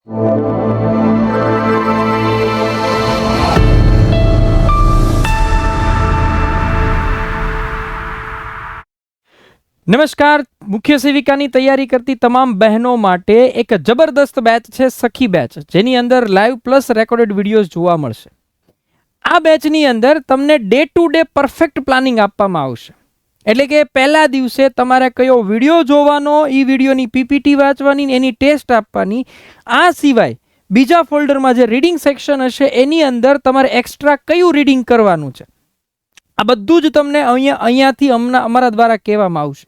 નમસ્કાર. મુખ્ય સેવિકાની તૈયારી કરતી તમામ બહેનો માટે એક જબરદસ્ત બેચ છે સખી બેચ, જેની અંદર લાઈવ પ્લસ રેકોર્ડેડ વિડીયોઝ જોવા મળશે. આ બેચની અંદર તમને day to day perfect planning આપવામાં આવશે. એટલે કે પહેલા દિવસે તમારે કયો વિડીયો જોવાનો, એ વિડીયોની પીપીટી વાંચવાની, એની ટેસ્ટ આપવાની. આ સિવાય બીજા ફોલ્ડરમાં જે રીડિંગ સેક્શન હશે એની અંદર તમારે એક્સ્ટ્રા કયું રીડિંગ કરવાનું છે, આ બધું જ તમને અહીંયાથી અમારા દ્વારા કહેવામાં આવશે.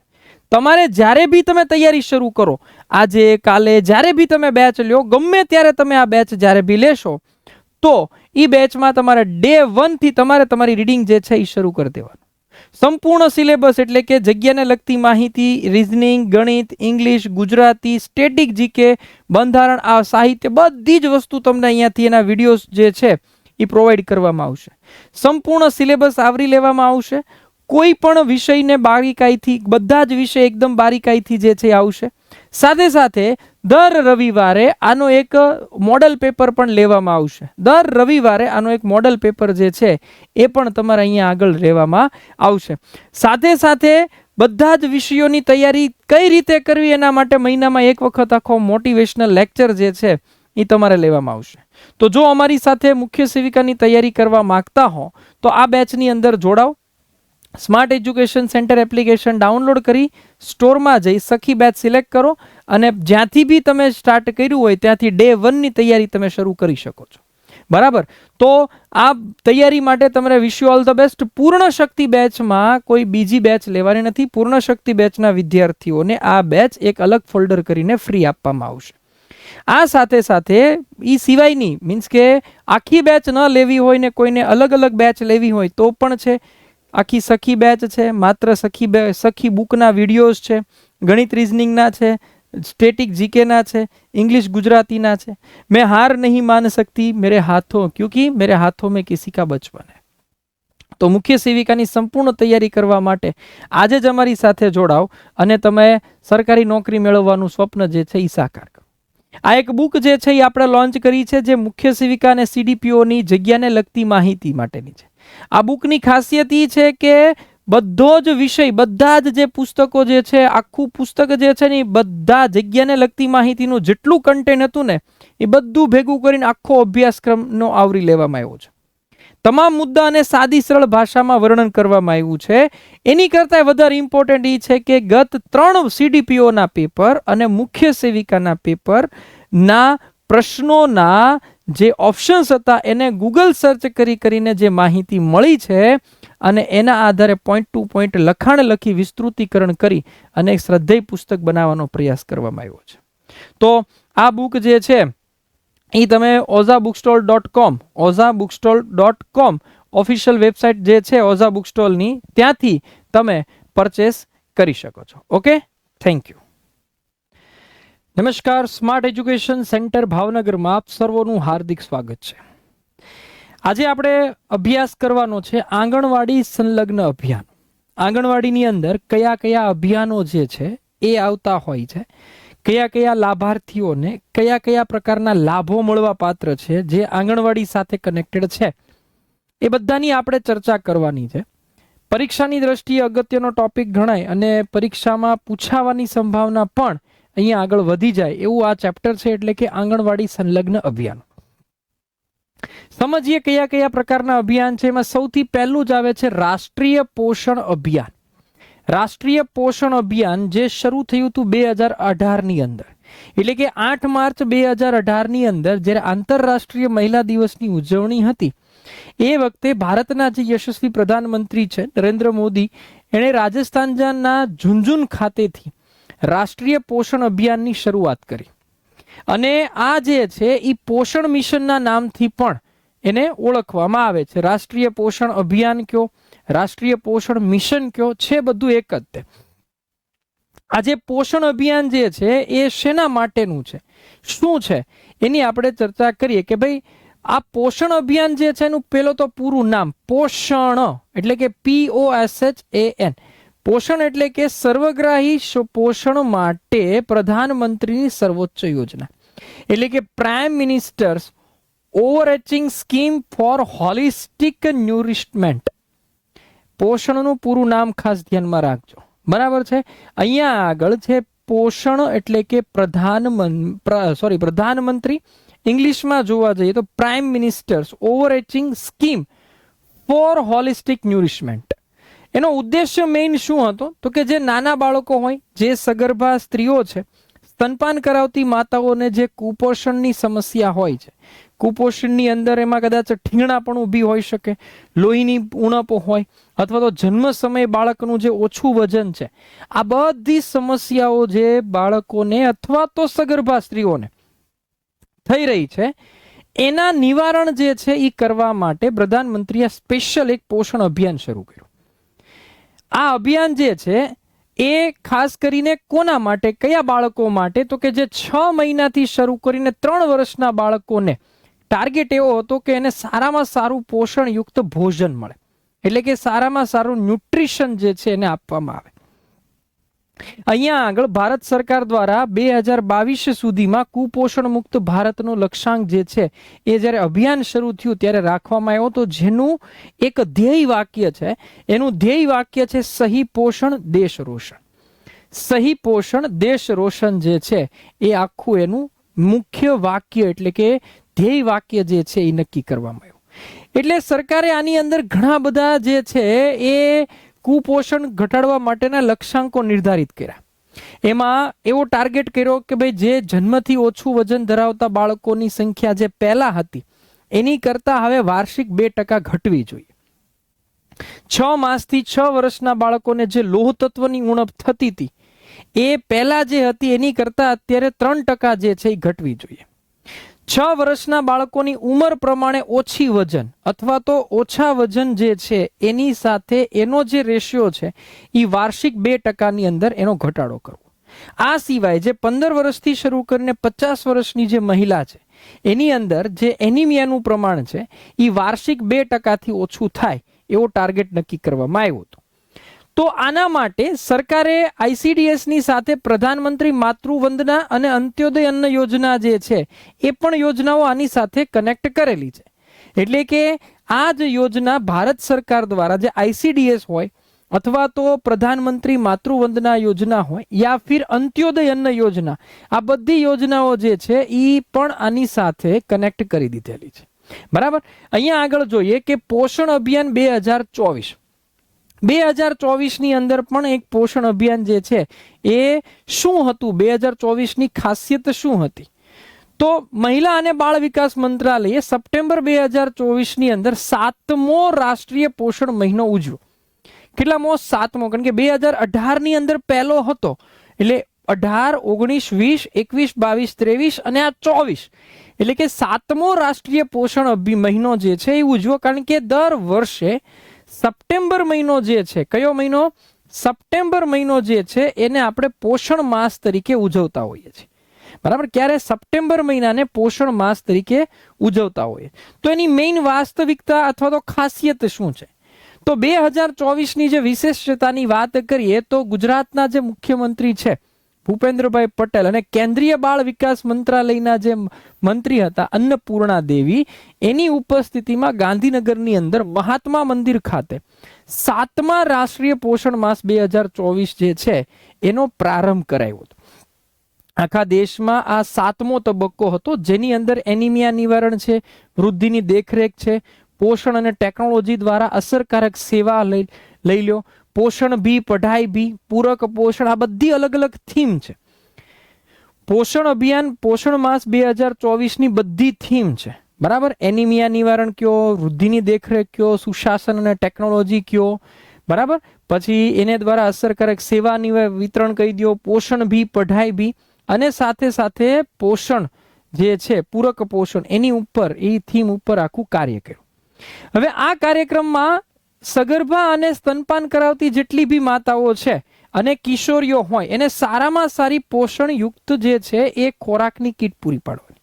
તમારે જ્યારે બી તમે તૈયારી શરૂ કરો, આજે કાલે જ્યારે બી તમે બેચ લ્યો, ગમે ત્યારે તમે આ બેચ જ્યારે બી લેશો, તો એ બેચમાં તમારે ડે 1 થી તમારે તમારી રીડિંગ જે છે એ શરૂ કરી દેવાનું. સંપૂર્ણ સિલેબસ એટલે કે જગ્યાને લગતી માહિતી, રીઝનિંગ, ગણિત, ઇંગ્લિશ, ગુજરાતી, સ્ટેટિક જીકે, બંધારણ, આ સાહિત્ય, બધી જ વસ્તુ તમને અહીંયાથી એના વિડીયોઝ જે છે એ પ્રોવાઈડ કરવામાં આવશે. સંપૂર્ણ સિલેબસ આવરી લેવામાં આવશે. કોઈ પણ વિષયને બારીકાઈથી, બધા જ વિષય એકદમ બારીકાઈથી જે છે આવશે. સાથે સાથે દર રવિવારે આનો એક મોડલ પેપર પણ લેવામાં આવશે. દર રવિવારે આનો એક મોડલ પેપર જે છે એ પણ તમારે અહીંયા આગળ લેવામાં આવશે. સાથે સાથે બધા જ વિષયોની તૈયારી કઈ રીતે કરવી એના માટે મહિનામાં એક વખત આખો મોટિવેશનલ લેક્ચર જે છે એ તમારે લેવામાં આવશે. તો જો અમારી સાથે મુખ્ય સેવિકાની તૈયારી કરવા માંગતા હો તો આ બેચની અંદર જોડાઓ. Smart education centre application download કરી સ્ટોરમાં જઈ સખી બેચ સિલેક્ટ કરો અને જ્યાંથી બી તમે સ્ટાર્ટ કર્યું હોય ત્યાંથી ડે 1 ની તૈયારી તમે શરૂ કરી શકો છો. બરાબર? તો આ તૈયારી માટે તમને wish you all the best. પૂર્ણ શક્તિ બેચમાં કોઈ બીજી બેચ લેવાની નથી. પૂર્ણ શક્તિ બેચના વિદ્યાર્થીઓને આ બેચ એક અલગ ફોલ્ડર કરીને ફ્રી આપવામાં આવશે. આ સાથે સાથે એ સિવાયની મીન્સ કે આખી બેચ ન લેવી હોય ને કોઈને અલગ અલગ બેચ લેવી હોય તો પણ છે. આખી સખી બેચ છે, માત્ર સખી બુકના વિડીયોઝ છે, ગણિત રીઝનિંગના છે, સ્ટેટિક જીકેના છે, ઇંગ્લિશ ગુજરાતીના છે. મેં હાર નહીં માન सकती मेरे हाथों क्योंकि मेरे हाथों में किसी का बचपन है. તો મુખ્ય સેવિકાની સંપૂર્ણ તૈયારી કરવા માટે આજે જ અમારી સાથે જોડાઓ અને તમે સરકારી નોકરી મેળવવાનું સ્વપ્ન જે છે એ સાકાર કરો. આ એક બુક જે છે એ આપણે લોન્ચ કરી છે, જે મુખ્ય સેવિકા અને સીડીપીઓની જગ્યાને લગતી માહિતી માટેની છે. આ બુકની ખાસિયત એ છે કે બધો જ વિષય, બધા જ જે પુસ્તકો જે છે, આખું પુસ્તક જે છે ને એ બધા જગ્યાને લગતી માહિતીનું જેટલું કન્ટેન્ટ હતું ને એ બધું ભેગું કરીને આખો અભ્યાસક્રમનો આવરી લેવામાં આવ્યો છે. તમામ મુદ્દાને સાદી સરળ ભાષામાં વર્ણન કરવામાં આવ્યું છે. એની કરતાં વધારે ઇમ્પોર્ટન્ટ એ છે કે ગત 3 સીડીપીઓના પેપર અને મુખ્ય સેવિકાના પેપરના પ્રશ્નોના જે ઓપ્શન્સ હતા એને ગૂગલ સર્ચ કરીને જે માહિતી મળી છે અને એના આધારે પોઈન્ટ ટુ પોઈન્ટ લખાણ લખી વિસ્તૃતીકરણ કરી અને એક શ્રદ્ધેય પુસ્તક બનાવવાનો પ્રયાસ કરવામાં આવ્યો છે. તો આ બુક જે છે એ તમે ozabookstall.com ઓફિશિયલ વેબસાઇટ જે છે ઓઝા બુકસ્ટોલની, ત્યાંથી તમે પરચેસ કરી શકો છો. Okay, thank you. નમસ્કાર. સ્માર્ટ એજ્યુકેશન સેન્ટર ભાવનગરમાં આપ સર્વોનું હાર્દિક સ્વાગત છે. આજે આપણે અભ્યાસ કરવાનો છે આંગણવાડી સંલગ્ન અભિયાન. આંગણવાડીની અંદર કયા કયા અભિયાનો જે છે એ આવતા હોય છે, કયા કયા લાભાર્થીઓને કયા કયા પ્રકારના લાભો મળવા પાત્ર છે જે આંગણવાડી સાથે કનેક્ટેડ છે, એ બધાની આપણે ચર્ચા કરવાની છે. પરીક્ષાની દ્રષ્ટિએ અગત્યનો ટોપિક ગણાય અને પરીક્ષામાં પૂછાવાની સંભાવના પણ અહીંયા આગળ વધી જાય એવું આ ચેપ્ટર છે, એટલે કે આંગણવાડી સંલગ્ન અભિયાન. સમજીએ કયા કયા પ્રકારના અભિયાન છે. એમાં સૌથી પહેલું જ આવે છે રાષ્ટ્રીય પોષણ અભિયાન. રાષ્ટ્રીય પોષણ અભિયાન જે શરૂ થયું હતું 2018 ની અંદર, એટલે કે 8 માર્ચ 2018 ની અંદર જ્યારે આંતરરાષ્ટ્રીય મહિલા દિવસની ઉજવણી હતી એ વખતે ભારતના જે યશસ્વી પ્રધાનમંત્રી છે નરેન્દ્ર મોદી, એણે રાજસ્થાનના ઝુંઝુન ખાતેથી રાષ્ટ્રીય પોષણ અભિયાનની શરૂઆત કરી અને આ જે છે એ પોષણ મિશનના નામથી પણ એને ઓળખવામાં આવે છે. રાષ્ટ્રીય પોષણ અભિયાન કયો, રાષ્ટ્રીય પોષણ મિશન કયો છે, બધું એક જ તે. આજે પોષણ અભિયાન જે છે એ શેના માટેનું છે, શું છે, એની આપણે ચર્ચા કરીએ કે ભાઈ આ પોષણ અભિયાન જે છે એનું પેલો તો પૂરું નામ પોષણ એટલે કે POSHAN. પોષણ એટલે કે સર્વગ્રાહી પોષણ માટે પ્રધાનમંત્રીની સર્વોચ્ચ યોજના. એટલે કે prime minister's overarching scheme for holistic nourishment. પોષણનું પૂરું નામ ખાસ ધ્યાનમાં રાખજો, બરાબર છે. અહીંયા આગળ છે પોષણ એટલે કે પ્રધાનમંત્રી, ઇંગ્લિશમાં જોવા જઈએ તો prime minister's overarching scheme for holistic nourishment. એનો ઉદ્દેશ્ય મેઇન શું હતો તો કે જે નાના બાળકો હોય, જે સગર્ભા સ્ત્રીઓ છે, સ્તનપાન કરાવતી માતાઓને જે કુપોષણની સમસ્યા હોય છે, કુપોષણની અંદર એમાં કદાચ ઠીંગણા પણ ઊભી હોઈ શકે, લોહીની ઉણપ હોય, અથવા તો જન્મ સમયે બાળકનું જે ઓછું વજન છે, આ બધી સમસ્યાઓ જે બાળકોને અથવા તો સગર્ભા સ્ત્રીઓને થઈ રહી છે એના નિવારણ જે છે એ કરવા માટે પ્રધાનમંત્રીએ સ્પેશિયલ એક પોષણ અભિયાન શરૂ કર્યું. આ અભિયાન જે છે એ ખાસ કરીને કોના માટે, કયા બાળકો માટે, તો કે જે 6 મહિનાથી શરૂ કરીને 3 વર્ષના બાળકોને ટાર્ગેટ એવો હતો કે એને સારામાં સારું પોષણયુક્ત ભોજન મળે, એટલે કે સારામાં સારું ન્યુટ્રિશન જે છે એને આપવામાં આવે. અહીંયા આગળ ભારત સરકાર દ્વારા 2022 સુધીમાં કુપોષણ મુક્ત ભારતનો લક્ષ્યાંક જે છે એ જ્યારે અભિયાન શરૂ થયું ત્યારે રાખવામાં આવ્યો તો જેનું એક ધ્યેય વાક્ય છે, એનું ધ્યેય વાક્ય છે સહી પોષણ દેશ રોશન. સહી પોષણ દેશ રોશન જે છે એ આખું એનું મુખ્ય વાક્ય એટલે કે ધ્યેય વાક્ય જે છે એ નક્કી કરવામાં આવ્યું. એટલે સરકારે આની અંદર ઘણા બધા જે છે એ કુપોષણ ઘટાડવા માટેના લક્ષ્યાંકો નિર્ધારિત કર્યા. એમાં એવો ટાર્ગેટ કર્યો કે ભાઈ જે જન્મથી ઓછું વજન ધરાવતા બાળકોની સંખ્યા જે પહેલા હતી એની કરતા હવે વાર્ષિક 2% ઘટવી જોઈએ. 6 માસથી 6 વર્ષના બાળકોને જે લોહ તત્વની ઉણપ થતી હતી એ પહેલા જે હતી એની કરતા અત્યારે 3% જે છે એ ઘટવી જોઈએ. 6 વર્ષના બાળકોની ઉંમર પ્રમાણે ઓછી વજન અથવા તો ઓછા વજન જે છે એની સાથે એનો જે રેશિયો છે એ વાર્ષિક 2%ની અંદર એનો ઘટાડો કરવો. આ સિવાય જે 15 વર્ષથી શરૂ કરીને 50 વર્ષની જે મહિલા છે એની અંદર જે એનિમિયાનું પ્રમાણ છે એ વાર્ષિક 2%થી ઓછું થાય એવો ટાર્ગેટ નક્કી કરવામાં આવ્યો હતો. તો આના માટે સરકારે આઈસીડીએસની સાથે પ્રધાનમંત્રી માતૃવંદના અને અંત્યોદય અન્ન યોજના જે છે એ પણ યોજનાઓ આની સાથે કનેક્ટ કરેલી છે. એટલે કે આ જ યોજના ભારત સરકાર દ્વારા જે આઈસીડીએસ હોય અથવા તો પ્રધાનમંત્રી માતૃવંદના યોજના હોય યા ફિર અંત્યોદય અન્ન યોજના, આ બધી યોજનાઓ જે છે એ પણ આની સાથે કનેક્ટ કરી દીધેલી છે. બરાબર. અહીંયા આગળ જોઈએ કે પોષણ અભિયાન 2024ની અંદર પણ એક પોષણ અભિયાન જે છે એ શું હતું, 2024ની ખાસિયત શું હતી? તો મહિલા અને બાળ વિકાસ મંત્રાલયે સપ્ટેમ્બર 2024ની અંદર 7મો રાષ્ટ્રીય પોષણ મહિનો ઉજવ્યો. કેટલામો? 7મો. કારણ કે 2018ની અંદર પહેલો હતો, એટલે 18, 19, 20, 21, 22, 23 અને આ 24, એટલે કે 7મો રાષ્ટ્રીય પોષણ મહિનો જે છે એ ઉજવો. કારણ કે દર વર્ષે સપ્ટેમ્બર મહિનો જે છે, કયો મહિનો? સપ્ટેમ્બર મહિનો જે છે એને આપણે પોષણ માસ તરીકે ઉજવતા હોઈએ છીએ. બરાબર. ક્યારે? સપ્ટેમ્બર મહિનાને પોષણ માસ તરીકે ઉજવતા હોઈએ. તો એની મેઇન વાસ્તવિકતા અથવા તો ખાસિયત શું છે? તો 2024ની જે વિશેષતાની વાત કરીએ તો ગુજરાતના જે મુખ્યમંત્રી છે ભૂપેન્દ્રભાઈ પટેલ અને કેન્દ્રીય બાળ વિકાસ મંત્રાલયના જે મંત્રી હતા અન્નપૂર્ણા દેવી, એની ઉપસ્થિતિમાં ગાંધીનગરની અંદર મહાત્મા મંદિર ખાતે 7મા રાષ્ટ્રીય પોષણ માસ 2024 જે છે એનો પ્રારંભ કરાયો હતો. આખા દેશમાં આ 7મો તબક્કો હતો જેની અંદર એનિમિયા નિવારણ છે, વૃદ્ધિની દેખરેખ છે, પોષણ અને ટેકનોલોજી દ્વારા અસરકારક સેવા લઈ લો, પોષણ ભી, પઢાઈ ભી, પૂરક પોષણ, આ બધી અલગ અલગ થીમ છે. પોષણ અભિયાન પોષણ માસ 2024ની બધી થીમ છે. બરાબર. એનિમિયા નિવારણ કયો, વૃદ્ધિની દેખરેખ કયો, સુશાસન અને ટેકનોલોજી કયો, બરાબર. પછી એને દ્વારા અસરકારક સેવાની વિતરણ કહી દો, પોષણ ભી, પઢાઈ ભી, અને સાથે સાથે પોષણ જે છે પૂરક પોષણ, એની ઉપર એ થીમ ઉપર આખું કાર્ય કર્યું. હવે આ કાર્યક્રમમાં સગર્ભા અને સ્તનપાન કરાવતી જેટલી બી માતાઓ છે અને કિશોરીઓ હોય એને સારામાં સારી પોષણયુક્ત જે છે એ ખોરાકની કીટ પૂરી પાડવાની.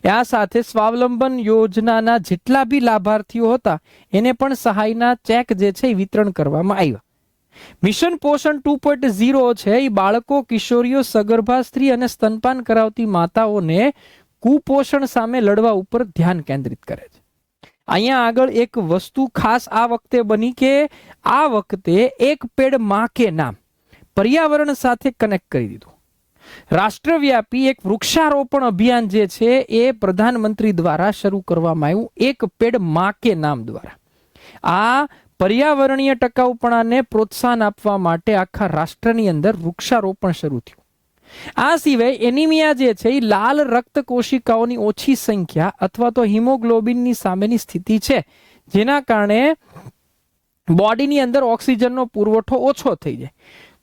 આ સાથે સ્વાવલંબન યોજનાના જેટલા બી લાભાર્થીઓ હતા એને પણ સહાયના ચેક જે છે એ વિતરણ કરવામાં આવ્યા. મિશન પોષણ 2.0 છે એ બાળકો, કિશોરીઓ, સગર્ભા સ્ત્રી અને સ્તનપાન કરાવતી માતાઓને કુપોષણ સામે લડવા ઉપર ધ્યાન કેન્દ્રિત કરે છે. અહીંયા આગળ એક વસ્તુ ખાસ આ વખતે બની કે આ વખતે એક પેડ માં કે નામ પર્યાવરણ સાથે કનેક્ટ કરી દીધું. રાષ્ટ્રવ્યાપી એક વૃક્ષારોપણ અભિયાન જે છે એ પ્રધાનમંત્રી દ્વારા શરૂ કરવામાં આવ્યું, એક પેડ માં કે નામ દ્વારા. આ પર્યાવરણીય ટકાઉપણાને પ્રોત્સાહન આપવા માટે આખા રાષ્ટ્રની અંદર વૃક્ષારોપણ શરૂ થયું. આ સિવાય એનિમિયા જે છે એ લાલ રક્ત કોશિકાઓની ઓછી સંખ્યા અથવા તો હિમોગ્લોબિનની સામેની સ્થિતિ છે, જેના કારણે બોડીની અંદર ઓક્સિજનનો પુરવઠો ઓછો થઈ જાય.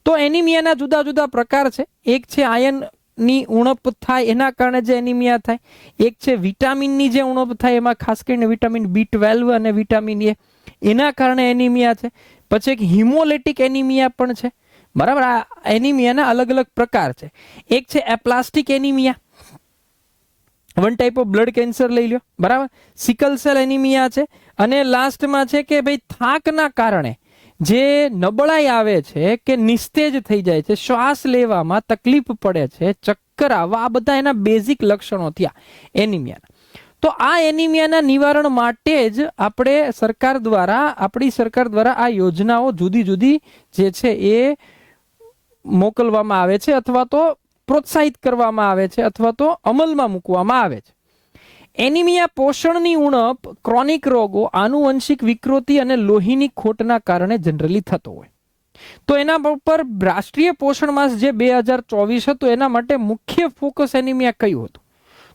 તો એનિમિયાના જુદા જુદા પ્રકાર છે. એક છે આયર્નની ઉણપ થાય એના કારણે જે એનિમિયા થાય, એક છે વિટામિનની જે ઉણપ થાય, એમાં ખાસ કરીને વિટામિન B12 અને વિટામિન A એના કારણે એનિમિયા છે. પછી એક હિમોલેટિક એનિમિયા પણ છે. બરાબર, આ એનિમિયાના અલગ અલગ પ્રકાર છે. એક છે aplastic anaemia, one type of blood cancer લઈ લો. બરાબર, સિકલ સેલ એનિમિયા છે. અને લાસ્ટમાં છે કે ભાઈ થાકના કારણે જે નબળાઈ આવે છે કે નિસ્તેજ થઈ જાય છે, શ્વાસ લેવામાં તકલીફ પડે છે, ચક્કર આવવા, આ બધા એના બેઝિક લક્ષણો થયા એનિમિયાના. તો આ એનિમિયાના નિવારણ માટે જ આપણી સરકાર દ્વારા આ યોજનાઓ જુદી જુદી જે છે એ મોકલવામાં આવે છે, અથવા તો પ્રોત્સાહિત કરવામાં આવે છે, અથવા તો અમલમાં મૂકવામાં આવે છે. એનિમિયા પોષણની ઉણપ, ક્રોનિક રોગો, આનુવંશિક વિકૃતિ અને લોહીની ખોટના કારણે જનરલી થતો હોય. તો એના પર રાષ્ટ્રીય પોષણ માસ જે 2024 હતો એના માટે મુખ્ય ફોકસ એનિમિયા કયું હતું?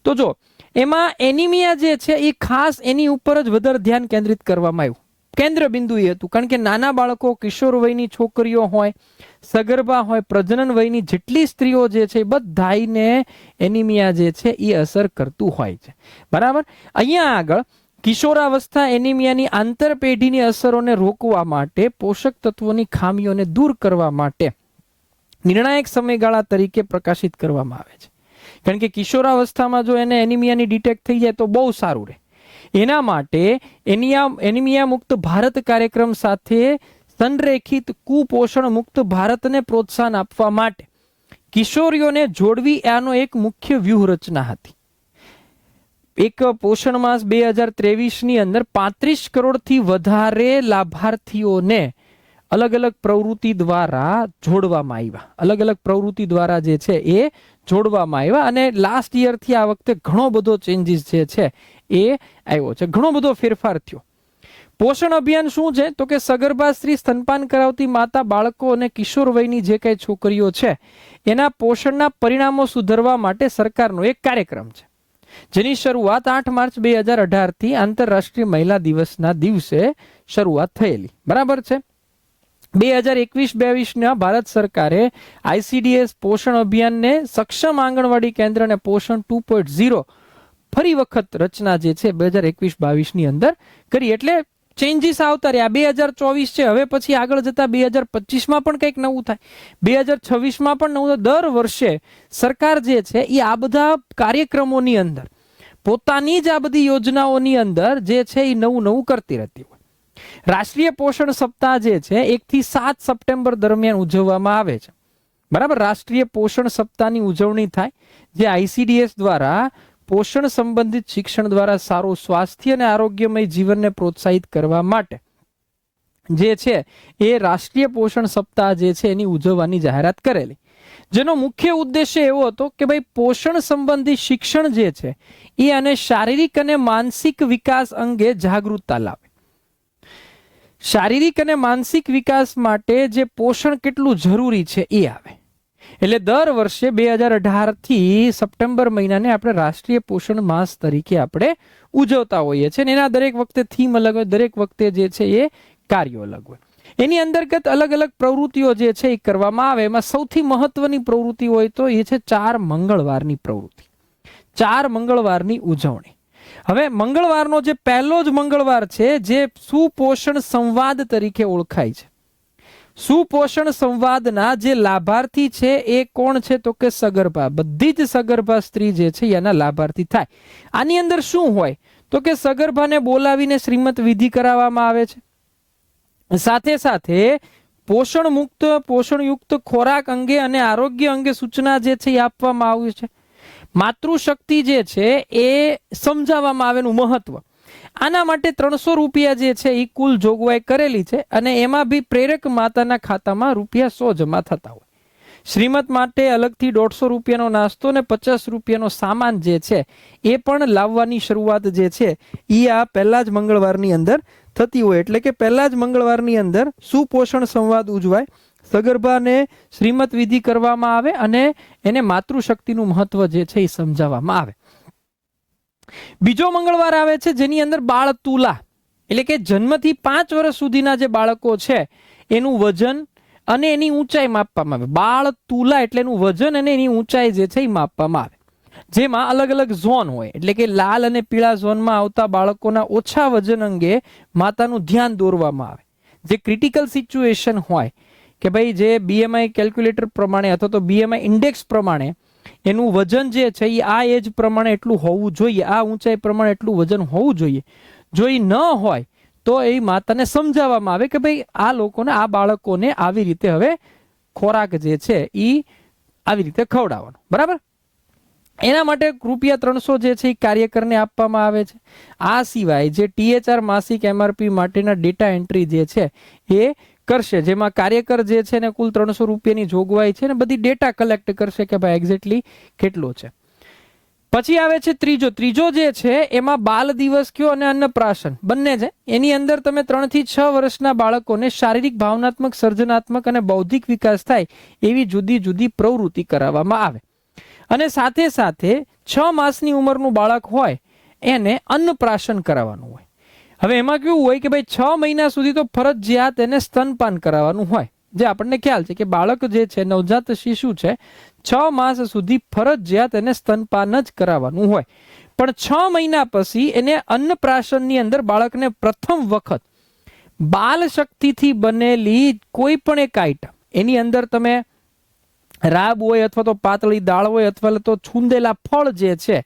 તો જો એમાં એનિમિયા જે છે એ ખાસ એની ઉપર જ વધારે ધ્યાન કેન્દ્રિત કરવામાં આવ્યું. કેન્દ્ર બિંદુ એ હતું કારણ કે નાના બાળકો, કિશોર વયની છોકરીઓ હોય, સગર્ભા હોય, પ્રજનન વયની જેટલી સ્ત્રીઓ જે છે એ બધાને એનિમિયા જે છે એ અસર કરતું હોય છે. બરાબર, અહીંયા આગળ કિશોરાવસ્થા એનિમિયાની આંતરપેઢીની અસરોને રોકવા માટે, પોષક તત્વોની ખામીઓને દૂર કરવા માટે નિર્ણાયક સમયગાળા તરીકે પ્રકાશિત કરવામાં આવે છે. કારણ કે કિશોરાવસ્થામાં જો એને એનિમિયાની ડિટેક્ટ થઈ જાય તો બહુ સારું રહે. એના માટે એનિમિયા મુક્ત ભારત કાર્યક્રમ સાથે સંરેખિત કુપોષણ મુક્ત ભારતને પ્રોત્સાહન આપવા માટે કિશોરીઓને જોડવી આનો એક મુખ્ય વ્યૂહરચના હતી. એક પોષણ માસ 2023ની અંદર 35 કરોડથી વધારે લાભાર્થીઓને અલગ અલગ પ્રવૃત્તિ દ્વારા જોડવામાં આવ્યા. અલગ અલગ પ્રવૃત્તિ દ્વારા જે છે એ જોડવામાં આવ્યા. અને લાસ્ટ યરથી આ વખતે ઘણો બધો ચેન્જીસ જે છે એ આવ્યો છે, ઘણો બધો ફેરફાર થયો. પોષણ અભિયાન શું છે? તો કે સગર્ભા સ્ત્રી, સ્તનપાન કરાવતી માતા, બાળકો અને કિશોર વયની જે કઈ છોકરીઓ છે એના પોષણના પરિણામો સુધારવા માટે સરકારનો એક કાર્યક્રમ છે, જેની શરૂઆત 8 માર્ચ 2018થી આંતરરાષ્ટ્રીય મહિલા દિવસના દિવસે શરૂઆત થયેલી. બરાબર છે. 2021-22ના ભારત સરકારે ICDS પોષણ અભિયાનને સક્ષમ આંગણવાડી કેન્દ્ર અને પોષણ 2.0 ફરી વખત રચના જે છે 2021-22ની અંદર કરી. એટલે ચેન્જીસ આવતા રહ્યા. 2024 છે, હવે પછી આગળ જતા 2025માં પણ કંઈક નવું થાય, 2026માં પણ નવું. દર વર્ષે સરકાર જે છે એ આ બધા કાર્યક્રમોની અંદર, પોતાની જ આ બધી યોજનાઓની અંદર જે છે એ નવું નવું કરતી રહેતી હોય. રાષ્ટ્રીય પોષણ સપ્તાહ જે છે 1 થી 7 સપ્ટેમ્બર દરમિયાન ઉજવવામાં આવે છે. બરાબર, રાષ્ટ્રીય પોષણ સપ્તાહની ઉજવણી થાય, જે ICDS દ્વારા પોષણ સંબંધિત શિક્ષણ દ્વારા સારું સ્વાસ્થ્ય અને આરોગ્યમય જીવનને પ્રોત્સાહિત કરવા માટે જે છે એ રાષ્ટ્રીય પોષણ સપ્તાહ જે છે એની ઉજવવાની જાહેરાત કરેલી. જેનો મુખ્ય ઉદ્દેશ્ય એવો હતો કે ભાઈ પોષણ સંબંધી શિક્ષણ જે છે એ અને શારીરિક અને માનસિક વિકાસ અંગે જાગૃતતા લાવે. શારીરિક અને માનસિક વિકાસ માટે જે પોષણ કેટલું જરૂરી છે એ આવે. એટલે દર વર્ષે 2018થી સપ્ટેમ્બર મહિનાને આપણે રાષ્ટ્રીય પોષણ માસ તરીકે આપણે ઉજવતા હોઈએ છીએ. એના દરેક વખતે થીમ અલગ હોય, દરેક વખતે જે છે એ કાર્યો અલગ હોય. એની અંતર્ગત અલગ અલગ પ્રવૃત્તિઓ જે છે એ કરવામાં આવે. એમાં સૌથી મહત્વની પ્રવૃત્તિ હોય તો એ છે 4 મંગળવારની પ્રવૃત્તિ, 4 મંગળવારની ઉજવણી. હવે મંગળવારનો જે પહેલો જ મંગળવાર છે જે સુપોષણ સંવાદ તરીકે ઓળખાય છે. સુપોષણ સંવાદના જે લાભાર્થી છે એ કોણ છે? તો કે સગર્ભા. બધી જ સગર્ભા સ્ત્રી જે છે એના લાભાર્થી થાય. આની અંદર શું હોય તો કે સગર્ભાને બોલાવીને શ્રીમત વિધિ કરાવવામાં આવે છે. સાથે સાથે પોષણ મુક્ત પોષણયુક્ત ખોરાક અંગે અને આરોગ્ય અંગે સૂચના જે છે એ આપવામાં આવી છે. માતૃશક્તિ જે છે એ સમજાવવામાં આવેલું મહત્વ. આના માટે 300 રૂપિયા જે છે એ કુલ જોગવાઈ કરેલી છે અને એમાં બી પ્રેરક માતાના ખાતામાં રૂપિયા 100 જમા થતા હોય. શ્રીમત માટે અલગથી 150 રૂપિયાનો નાસ્તો ને 50 રૂપિયાનો સામાન જે છે એ પણ લાવવાની શરૂઆત જે છે એ આ પહેલા જ મંગળવારની અંદર થતી હોય. એટલે કે પહેલા જ મંગળવારની અંદર સુપોષણ સંવાદ ઉજવાય, સગર્ભાને શ્રીમત વિધિ કરવામાં આવે અને એને માતૃશક્તિનું મહત્વ જે છે એ સમજાવવામાં આવે. બીજો મંગળવાર આવે છે જેની અંદર બાળ તુલા, એટલે કે જન્મથી 5 વર્ષ સુધીના જે બાળકો છે એનું વજન અને એની ઊંચાઈ માપવામાં આવે. બાળ તુલા એટલે એનું વજન અને એની ઊંચાઈ જે છે એ માપવામાં આવે, જેમાં અલગ અલગ ઝોન હોય. એટલે કે લાલ અને પીળા ઝોનમાં આવતા બાળકોના ઓછા વજન અંગે માતાનું ધ્યાન દોરવામાં આવે. જે ક્રિટિકલ સિચ્યુએશન હોય કે ભાઈ જે BMI કેલ્ક્યુલેટર પ્રમાણે અથવા તો BMI ઇન્ડેક્સ પ્રમાણે એનું વજન જે છે એ આ એજ પ્રમાણે એટલું હોવું જોઈએ, આ ઊંચાઈ પ્રમાણે એટલું વજન હોવું જોઈએ. જો એ ન હોય તો એ માતાને સમજાવવામાં આવે કે ભાઈ આ લોકોને, આ બાળકોને આવી રીતે હવે ખોરાક જે છે એ આવી રીતે ખવડાવવાનો. બરાબર? એના માટે રૂપિયા 300 જે છે એ કાર્યકરને આપવામાં આવે છે. આ સિવાય જે THR માસિક MRP માટેના ડેટા એન્ટ્રી જે છે એ કરશે, જેમાં કાર્યકર જે છે ને કુલ 300 રૂપિયાની જોગવાઈ છે ને બધી ડેટા કલેક્ટ કરશે કે ભાઈ એક્ઝેક્ટલી કેટલો છે. પછી આવે છે ત્રીજો જે છે એમાં બાલ દિવસ કયો અને અન્નપ્રાશન બંને છે. એની અંદર તમે 3 થી 6 વર્ષના બાળકોને શારીરિક, ભાવનાત્મક, સર્જનાત્મક અને બૌદ્ધિક વિકાસ થાય એવી જુદી જુદી પ્રવૃત્તિ કરાવવામાં આવે. અને સાથે સાથે 6 માસની ઉંમરનું બાળક હોય એને અન્નપ્રાશન કરાવવાનું હોય. હવે એમાં કેવું હોય કે ભાઈ 6 મહિના સુધી તો ફરજિયાત એને સ્તનપાન કરાવવાનું હોય. જે આપણને ખ્યાલ છે કે બાળક જે છે, નવજાત શિશુ છે, 6 માસ સુધી ફરજિયાત એને સ્તનપાન જ કરાવવાનું હોય. પણ 6 મહિના પછી એને અન્નપ્રાશનની અંદર બાળકને પ્રથમ વખત બાલ શક્તિથી બનેલી કોઈ પણ એક આઈટમ, એની અંદર તમે રાબ હોય અથવા તો પાતળી દાળ હોય અથવા તો છૂંદેલા ફળ જે છે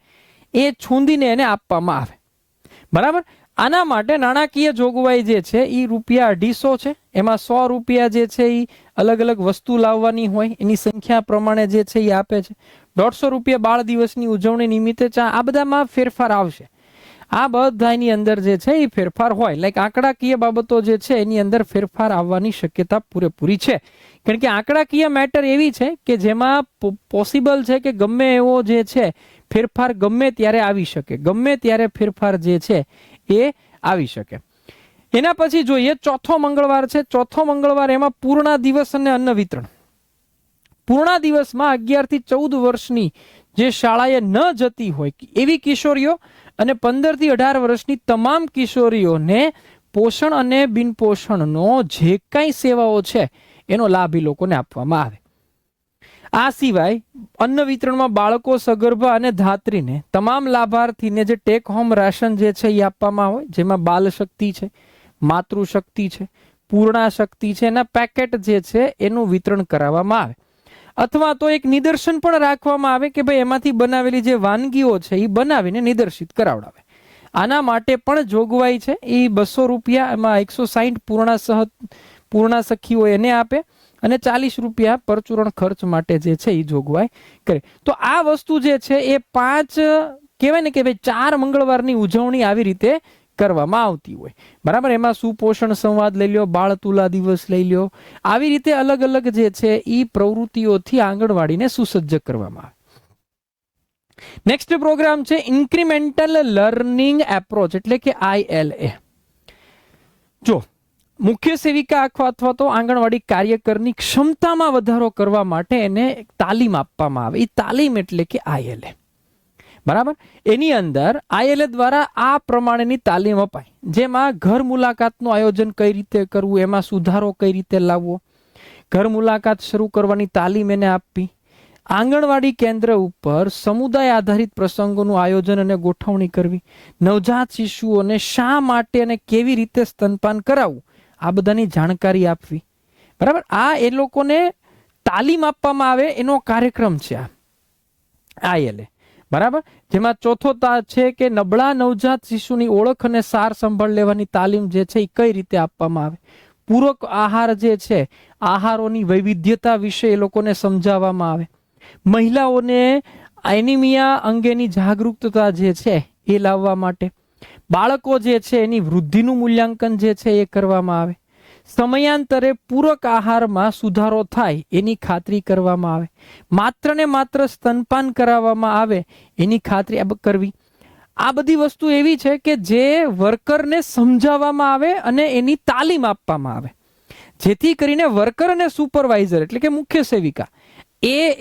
એ છૂંદીને એને આપવામાં આવે. બરાબર? આના માટે નાણાકીય જોગવાઈ જે છે એ રૂપિયા 250 છે. એમાં 100 રૂપિયા જે છે એ અલગ અલગ વસ્તુ લાવવાની હોય, એની સંખ્યા પ્રમાણે જે છે એ આપે છે. 150 રૂપિયા બાળ દિવસની ઉજવણી નિમિત્તે આ બધામાં ફેરફાર આવશે. આ બધાની અંદર જે છે એ ફેરફાર હોય. લાઈક આંકડાકીય બાબતો જે છે એની અંદર ફેરફાર આવવાની શક્યતા પૂરેપૂરી છે. કારણ કે આંકડાકીય મેટર એવી છે કે જેમાં પોસિબલ છે કે ગમે એવો જે છે ફેરફાર ગમે ત્યારે આવી શકે, ગમે ત્યારે ફેરફાર જે છે એ આવી શકે. એના પછી જોઈએ ચોથો મંગળવાર છે. ચોથો મંગળવાર એમાં પૂર્ણા દિવસ અને અન્ન વિતરણ. પૂર્ણા દિવસમાં 11 થી 14 વર્ષની જે શાળાએ ન જતી હોય એવી કિશોરીઓ અને 15 થી 18 વર્ષની તમામ કિશોરીઓને પોષણ અને બિનપોષણનો જે કાંઈ સેવાઓ છે એનો લાભ એ લોકોને આપવામાં આવે. આ સિવાય અન્ન વિતરણમાં બાળકો, સગર્ભા અને ધાત્રીને તમામ લાભાર્થીને જે ટેક હોમ રાશન જે છે એ આપવામાં હોય, જેમાં બાલ શક્તિ છે, માતૃશક્તિ છે, પૂર્ણા શક્તિ છે, એના પેકેટ જે છે એનું વિતરણ કરાવવામાં આવે. અથવા તો એક નિદર્શન પણ રાખવામાં આવે કે ભાઈ એમાંથી બનાવેલી જે વાનગીઓ છે એ બનાવીને નિદર્શિત કરાવડાવે. આના માટે પણ જોગવાઈ છે. એ 200 રૂપિયા, એમાં 160 પૂર્ણા સખીઓ એને આપે અને 40 રૂપિયા પરચુરણ ખર્ચ માટે જે છે એ જોગવાઈ કરે. તો આ વસ્તુ જે છે એ 5 કહેવાય ને કે ભાઈ 4 મંગળવારની ઉજવણી આવી રીતે કરવામાં આવતી હોય. બરાબર? એમાં સુપોષણ સંવાદ લઈ લ્યો, બાળ તુલા દિવસ લઈ લ્યો, આવી રીતે અલગ અલગ જે છે એ પ્રવૃત્તિઓથી આંગણવાડીને સુસજ્જ કરવામાં આવે. નેક્સ્ટ પ્રોગ્રામ છે ઇન્ક્રિમેન્ટલ લર્નિંગ એપ્રોચ, એટલે કે ILA. જો મુખ્ય સેવિકા અથવા તો આંગણવાડી કાર્યકરની ક્ષમતામાં વધારો કરવા માટે એને તાલીમ આપવામાં આવે. એ તાલીમ એટલે કે ILA. બરાબર? એની અંદર ILA દ્વારા આ પ્રમાણેની તાલીમ અપાય, જેમાં ઘર મુલાકાતનું આયોજન કઈ રીતે કરવું, એમાં સુધારો કઈ રીતે લાવવો, ઘર મુલાકાત શરૂ કરવાની તાલીમ એને આપવી, આંગણવાડી કેન્દ્ર ઉપર સમુદાય આધારિત પ્રસંગોનું આયોજન અને ગોઠવણી કરવી, નવજાત શિશુઓને શા માટે અને કેવી રીતે સ્તનપાન કરાવવું આ બધાની જાણકારી આપવી. બરાબર? આ એ લોકોને તાલીમ આપવામાં આવે એનો કાર્યક્રમ છે આ ILA. બરાબર? જેમાં ચોથો છે કે નબળા નવજાત શિશુની ઓળખ અને સાર સંભાળ લેવાની તાલીમ જે છે એ કઈ રીતે આપવામાં આવે, પૂરક આહાર જે છે, આહારોની વૈવિધ્યતા વિશે એ લોકોને સમજાવવામાં આવે. મહિલાઓને એનિમિયા અંગેની જાગૃતતા જે છે એ લાવવા માટે, બાળકો જે છે એની વૃદ્ધિનું મૂલ્યાંકન જે છે એ કરવામાં આવે. સમયાંતરે પૂરક આહારમાં સુધારો થાય એની ખાતરી કરવામાં આવે. માત્ર ને માત્ર સ્તનપાન કરાવવામાં આવે એની ખાતરી કરવી. આ બધી વસ્તુ એવી છે કે જે વર્કરને સમજાવવામાં આવે અને એની તાલીમ આપવામાં આવે, જેથી કરીને વર્કર અને સુપરવાઇઝર એટલે કે મુખ્ય સેવિકા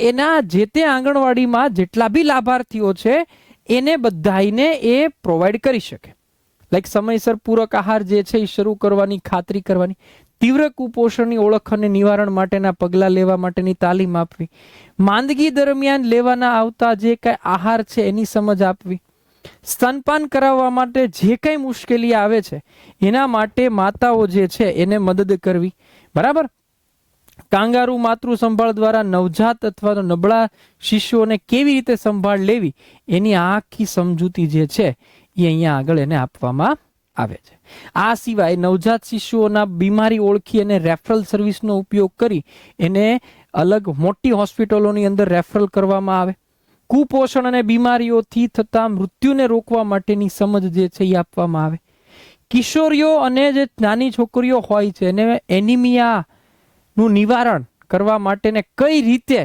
એના જે તે આંગણવાડીમાં જેટલા બી લાભાર્થીઓ છે એને બધાઈને એ પ્રોવાઈડ કરી શકે. લાઈક સમયસર પૂરક આહાર જે છે એ શરૂ કરવાની ખાતરી કરવાની, તીવ્ર કુપોષણની ઓળખ અને નિવારણ માટેના પગલાં લેવા માટેની તાલીમ આપવી, માંદગી દરમિયાન લેવાના આવતા જે કાંઈ આહાર છે એની સમજ આપવી, સ્તનપાન કરાવવા માટે જે કંઈ મુશ્કેલી આવે છે એના માટે માતાઓ જે છે એને મદદ કરવી. બરાબર. કાંગારૂ માતૃ સંભાળ દ્વારા નવજાત અથવા તો નબળા શિશુઓને કેવી રીતે સંભાળ લેવી એની આખી સમજૂતી જે છે એ અહીંયા આગળ એને આપવામાં આવે છે. આ સિવાય નવજાત શિશુઓના બીમારી ઓળખી અને રેફરલ સર્વિસનો ઉપયોગ કરી એને અલગ મોટી હોસ્પિટલોની અંદર રેફરલ કરવામાં આવે. કુપોષણ અને બીમારીઓથી થતા મૃત્યુને રોકવા માટેની સમજ જે છે એ આપવામાં આવે. કિશોરીઓ અને જે નાની છોકરીઓ હોય છે એને એનિમિયાનું નિવારણ કરવા માટેને કઈ રીતે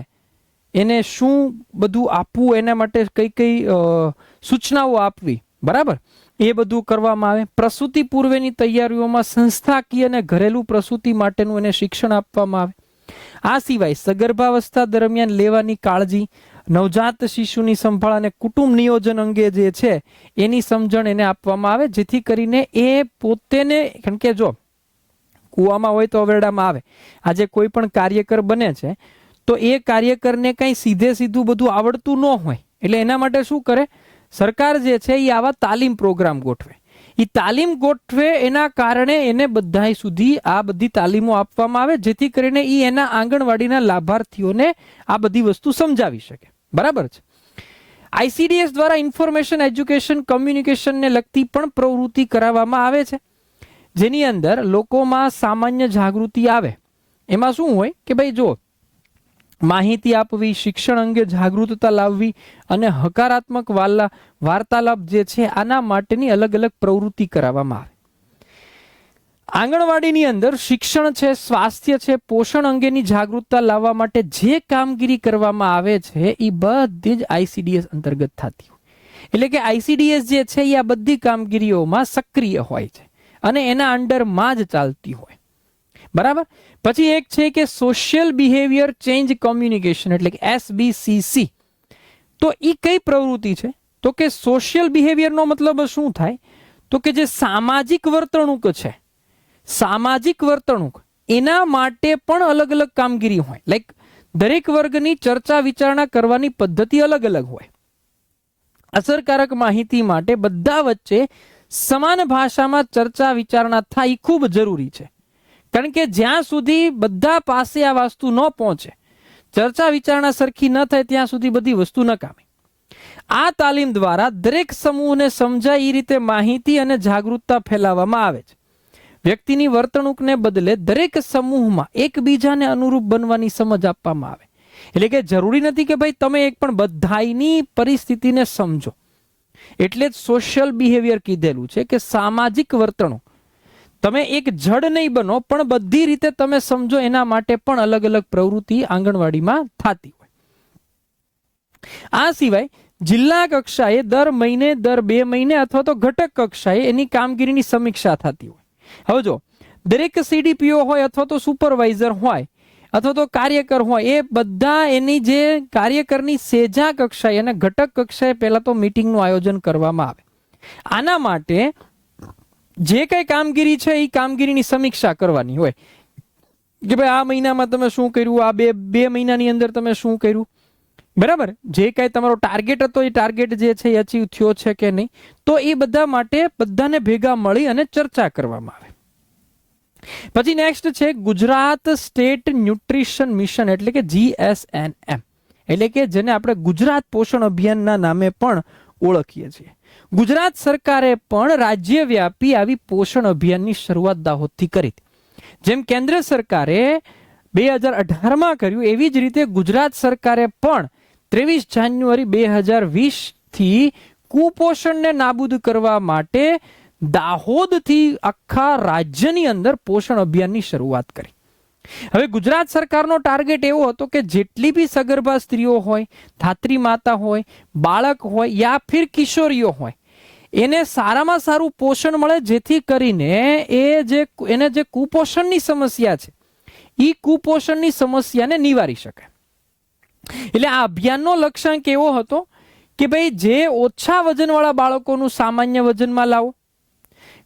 એને શું બધું આપવું, એના માટે કઈ કઈ સૂચનાઓ આપવી, બરાબર, એ બધું કરવામાં આવે. પ્રસૂતિ પૂર્વેની તૈયારીઓમાં સંસ્થાકીય અને ઘરેલું પ્રસૂતિ માટેનું એને શિક્ષણ આપવામાં આવે. આ સિવાય સગર્ભાવસ્થા દરમિયાન લેવાની કાળજી, નવજાત શિશુની સંભાળ અને કુટુંબ નિયોજન અંગે જે છે એની સમજણ એને આપવામાં આવે, જેથી કરીને એ પોતેને, કારણ કે જો કૂવામાં હોય તો અવેરડામાં આવે, આજે કોઈ પણ કાર્યકર બને છે તો એ કાર્યકરને કંઈ સીધું બધું આવડતું ન હોય, એટલે એના માટે શું કરે સરકાર જે છે એ આવા તાલીમ પ્રોગ્રામ ગોઠવે. એ તાલીમ ગોઠવે એના કારણે એને બધા સુધી આ બધી તાલીમો આપવામાં આવે, જેથી કરીને એ એના આંગણવાડીના લાભાર્થીઓને આ બધી વસ્તુ સમજાવી શકે. બરાબર છે. ICDS દ્વારા ઇન્ફોર્મેશન એજ્યુકેશન કમ્યુનિકેશનને લગતી પણ પ્રવૃત્તિ કરાવવામાં આવે છે, જેની અંદર લોકોમાં સામાન્ય જાગૃતિ આવે. એમાં શું હોય કે ભાઈ જો માહિતી આપવી, શિક્ષણ અંગે જાગૃતતા લાવવી અને હકારાત્મક વાર્તાલાપ જે છે આના માટેની અલગ અલગ પ્રવૃત્તિ કરાવવામાં આવે. આંગણવાડીની અંદર શિક્ષણ છે, સ્વાસ્થ્ય છે, પોષણ અંગેની જાગૃતતા લાવવા માટે જે કામગીરી કરવામાં આવે છે એ બધી જ ICDS અંતર્ગત થતી હોય. એટલે કે ICDS જે છે એ આ બધી કામગીરીઓમાં સક્રિય હોય છે અને એના અંડરમાં જ ચાલતી હોય. બરાબર. પછી એક છે કે સોશિયલ બિહેવિયર ચેન્જ કોમ્યુનિકેશન એટલે કે SBCC. તો એ કઈ પ્રવૃત્તિ છે? તો કે સોશિયલ બિહેવિયરનો મતલબ શું થાય? તો કે જે સામાજિક વર્તણૂક છે, સામાજિક વર્તણૂક એના માટે પણ અલગ અલગ કામગીરી હોય. લાઈક દરેક વર્ગની ચર્ચા વિચારણા કરવાની પદ્ધતિ અલગ અલગ હોય. અસરકારક માહિતી માટે બધા વચ્ચે સમાન ભાષામાં ચર્ચા વિચારણા થાય એ ખૂબ જરૂરી છે, કારણ કે જ્યાં સુધી બધા પાસે આ વસ્તુ ન પહોંચે, ચર્ચા વિચારણા સરખી ન થાય ત્યાં સુધી બધી વસ્તુ નકામી. આ તાલીમ દ્વારા દરેક સમૂહને સમજાય એ રીતે માહિતી અને જાગૃતતા ફેલાવવામાં આવે છે. વ્યક્તિની વર્તણૂકને બદલે દરેક સમૂહમાં એકબીજાને અનુરૂપ બનવાની સમજ આપવામાં આવે. એટલે કે જરૂરી નથી કે ભાઈ તમે એક પણ બધાની પરિસ્થિતિને સમજો. એટલે જ સોશિયલ બિહેવિયર કીધેલું છે કે સામાજિક વર્તણૂક. તમે એક જડ નહીં બનો પણ બધી રીતે તમે સમજો, એના માટે પણ અલગ અલગ પ્રવૃત્તિ આંગણવાડીમાં થતી હોય. આ સિવાય જિલ્લા કક્ષાએ દર મહિને, દર 2 મહિને અથવા તો ઘટક કક્ષાએ એની કામગીરીની સમીક્ષા થતી હોય. હવે જો દરેક CDPO હોય અથવા તો સુપરવાઇઝર હોય અથવા તો કાર્યકર હોય, એ બધા એની જે કાર્યકરની સેજા કક્ષાએ અને ઘટક કક્ષાએ પહેલા તો મીટિંગનું આયોજન કરવામાં આવે. આના માટે જે કઈ કામગીરી છે એ કામગીરીની સમીક્ષા કરવાની હોય કે ભાઈ આ મહિનામાં તમે શું કર્યું, આ બે મહિનાની અંદર તમે શું કર્યું, બરાબર. જે કઈ તમારો ટાર્ગેટ હતો એ ટાર્ગેટ જે છે એ અચીવ થયો છે કે નહીં, તો એ બધા માટે બધાને ભેગા મળી અને ચર્ચા કરવામાં આવે. પછી નેક્સ્ટ છે ગુજરાત સ્ટેટ ન્યુટ્રિશન મિશન એટલે કે GSNM, એટલે કે જેને આપણે ગુજરાત પોષણ અભિયાનના નામે પણ ઓળખીએ છીએ. ગુજરાત સરકારે પણ રાજ્યવ્યાપી આવી પોષણ અભિયાનની શરૂઆત દાહોદથી કરી હતી, જેમ કેન્દ્ર સરકારે 2018માં કર્યું એવી જ રીતે ગુજરાત સરકારે પણ 23 જાન્યુઆરી 2020 થી કુપોષણને નાબૂદ કરવા માટે દાહોદથી આખા રાજ્યની અંદર પોષણ અભિયાનની શરૂઆત કરી. હવે ગુજરાત સરકારનો ટાર્ગેટ એવો હતો કે જેટલી બી સગર્ભા સ્ત્રીઓ હોય, ધાત્રી માતા હોય, બાળક હોય યા ફિર કિશોરીઓ હોય, એને સારામાં સારું પોષણ મળે, જેથી કરીને એને જે કુપોષણની સમસ્યા છે એ કુપોષણની સમસ્યાને નિવારી શકે. એટલે આ અભિયાનનો લક્ષ્યાંક એવો હતો કે ભાઈ જે ઓછા વજનવાળા બાળકોનું સામાન્ય વજનમાં લાવો,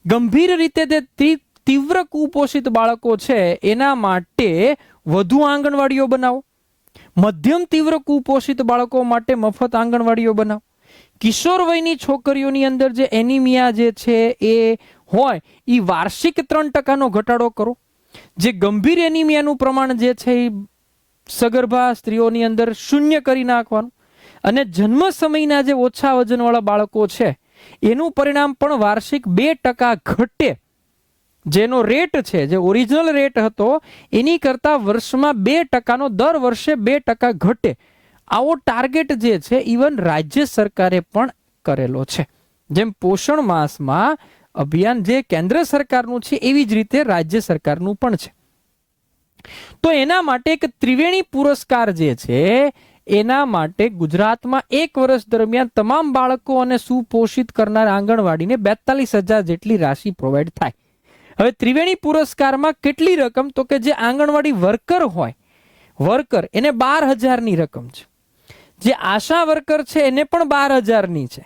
ગંભીર રીતે તે તીવ્ર કુપોષિત બાળકો છે એના માટે વધુ આંગણવાડીઓ બનાવો, મધ્યમ તીવ્ર કુપોષિત બાળકો માટે મફત આંગણવાડીઓ બનાવો, કિશોર વયની છોકરીઓની અંદર જે એનિમિયા જે છે એ હોય એ વાર્ષિક 3% ઘટાડો કરો, જે ગંભીર એનિમિયાનું પ્રમાણ જે છે એ સગર્ભા સ્ત્રીઓની અંદર 0 કરી નાખવાનું, અને જન્મ સમયના જે ઓછા વજનવાળા બાળકો છે એનું પરિણામ પણ વાર્ષિક 2% ઘટે, જેનો રેટ છે જે ઓરિજિનલ રેટ હતો એની કરતા વર્ષમાં 2%નો દર વર્ષે 2% ઘટે, આવો ટાર્ગેટ જે છે ઇવન રાજ્ય સરકારે પણ કરેલો છે. જેમ પોષણ માસમાં અભિયાન જે કેન્દ્ર સરકારનું છે એવી જ રીતે રાજ્ય સરકારનું પણ છે. તો એના માટે એક ત્રિવેણી પુરસ્કાર જે છે એના માટે ગુજરાતમાં 1 વર્ષ દરમિયાન તમામ બાળકો અને સુપોષિત કરનાર આંગણવાડીને 42,000 જેટલી રાશિ પ્રોવાઈડ થાય. હવે ત્રિવેણી પુરસ્કારમાં કેટલી રકમ, તો કે જે આંગણવાડી વર્કર હોય, વર્કર એને 12,000ની રકમ છે, જે આશા વર્કર છે એને પણ 12,000ની છે,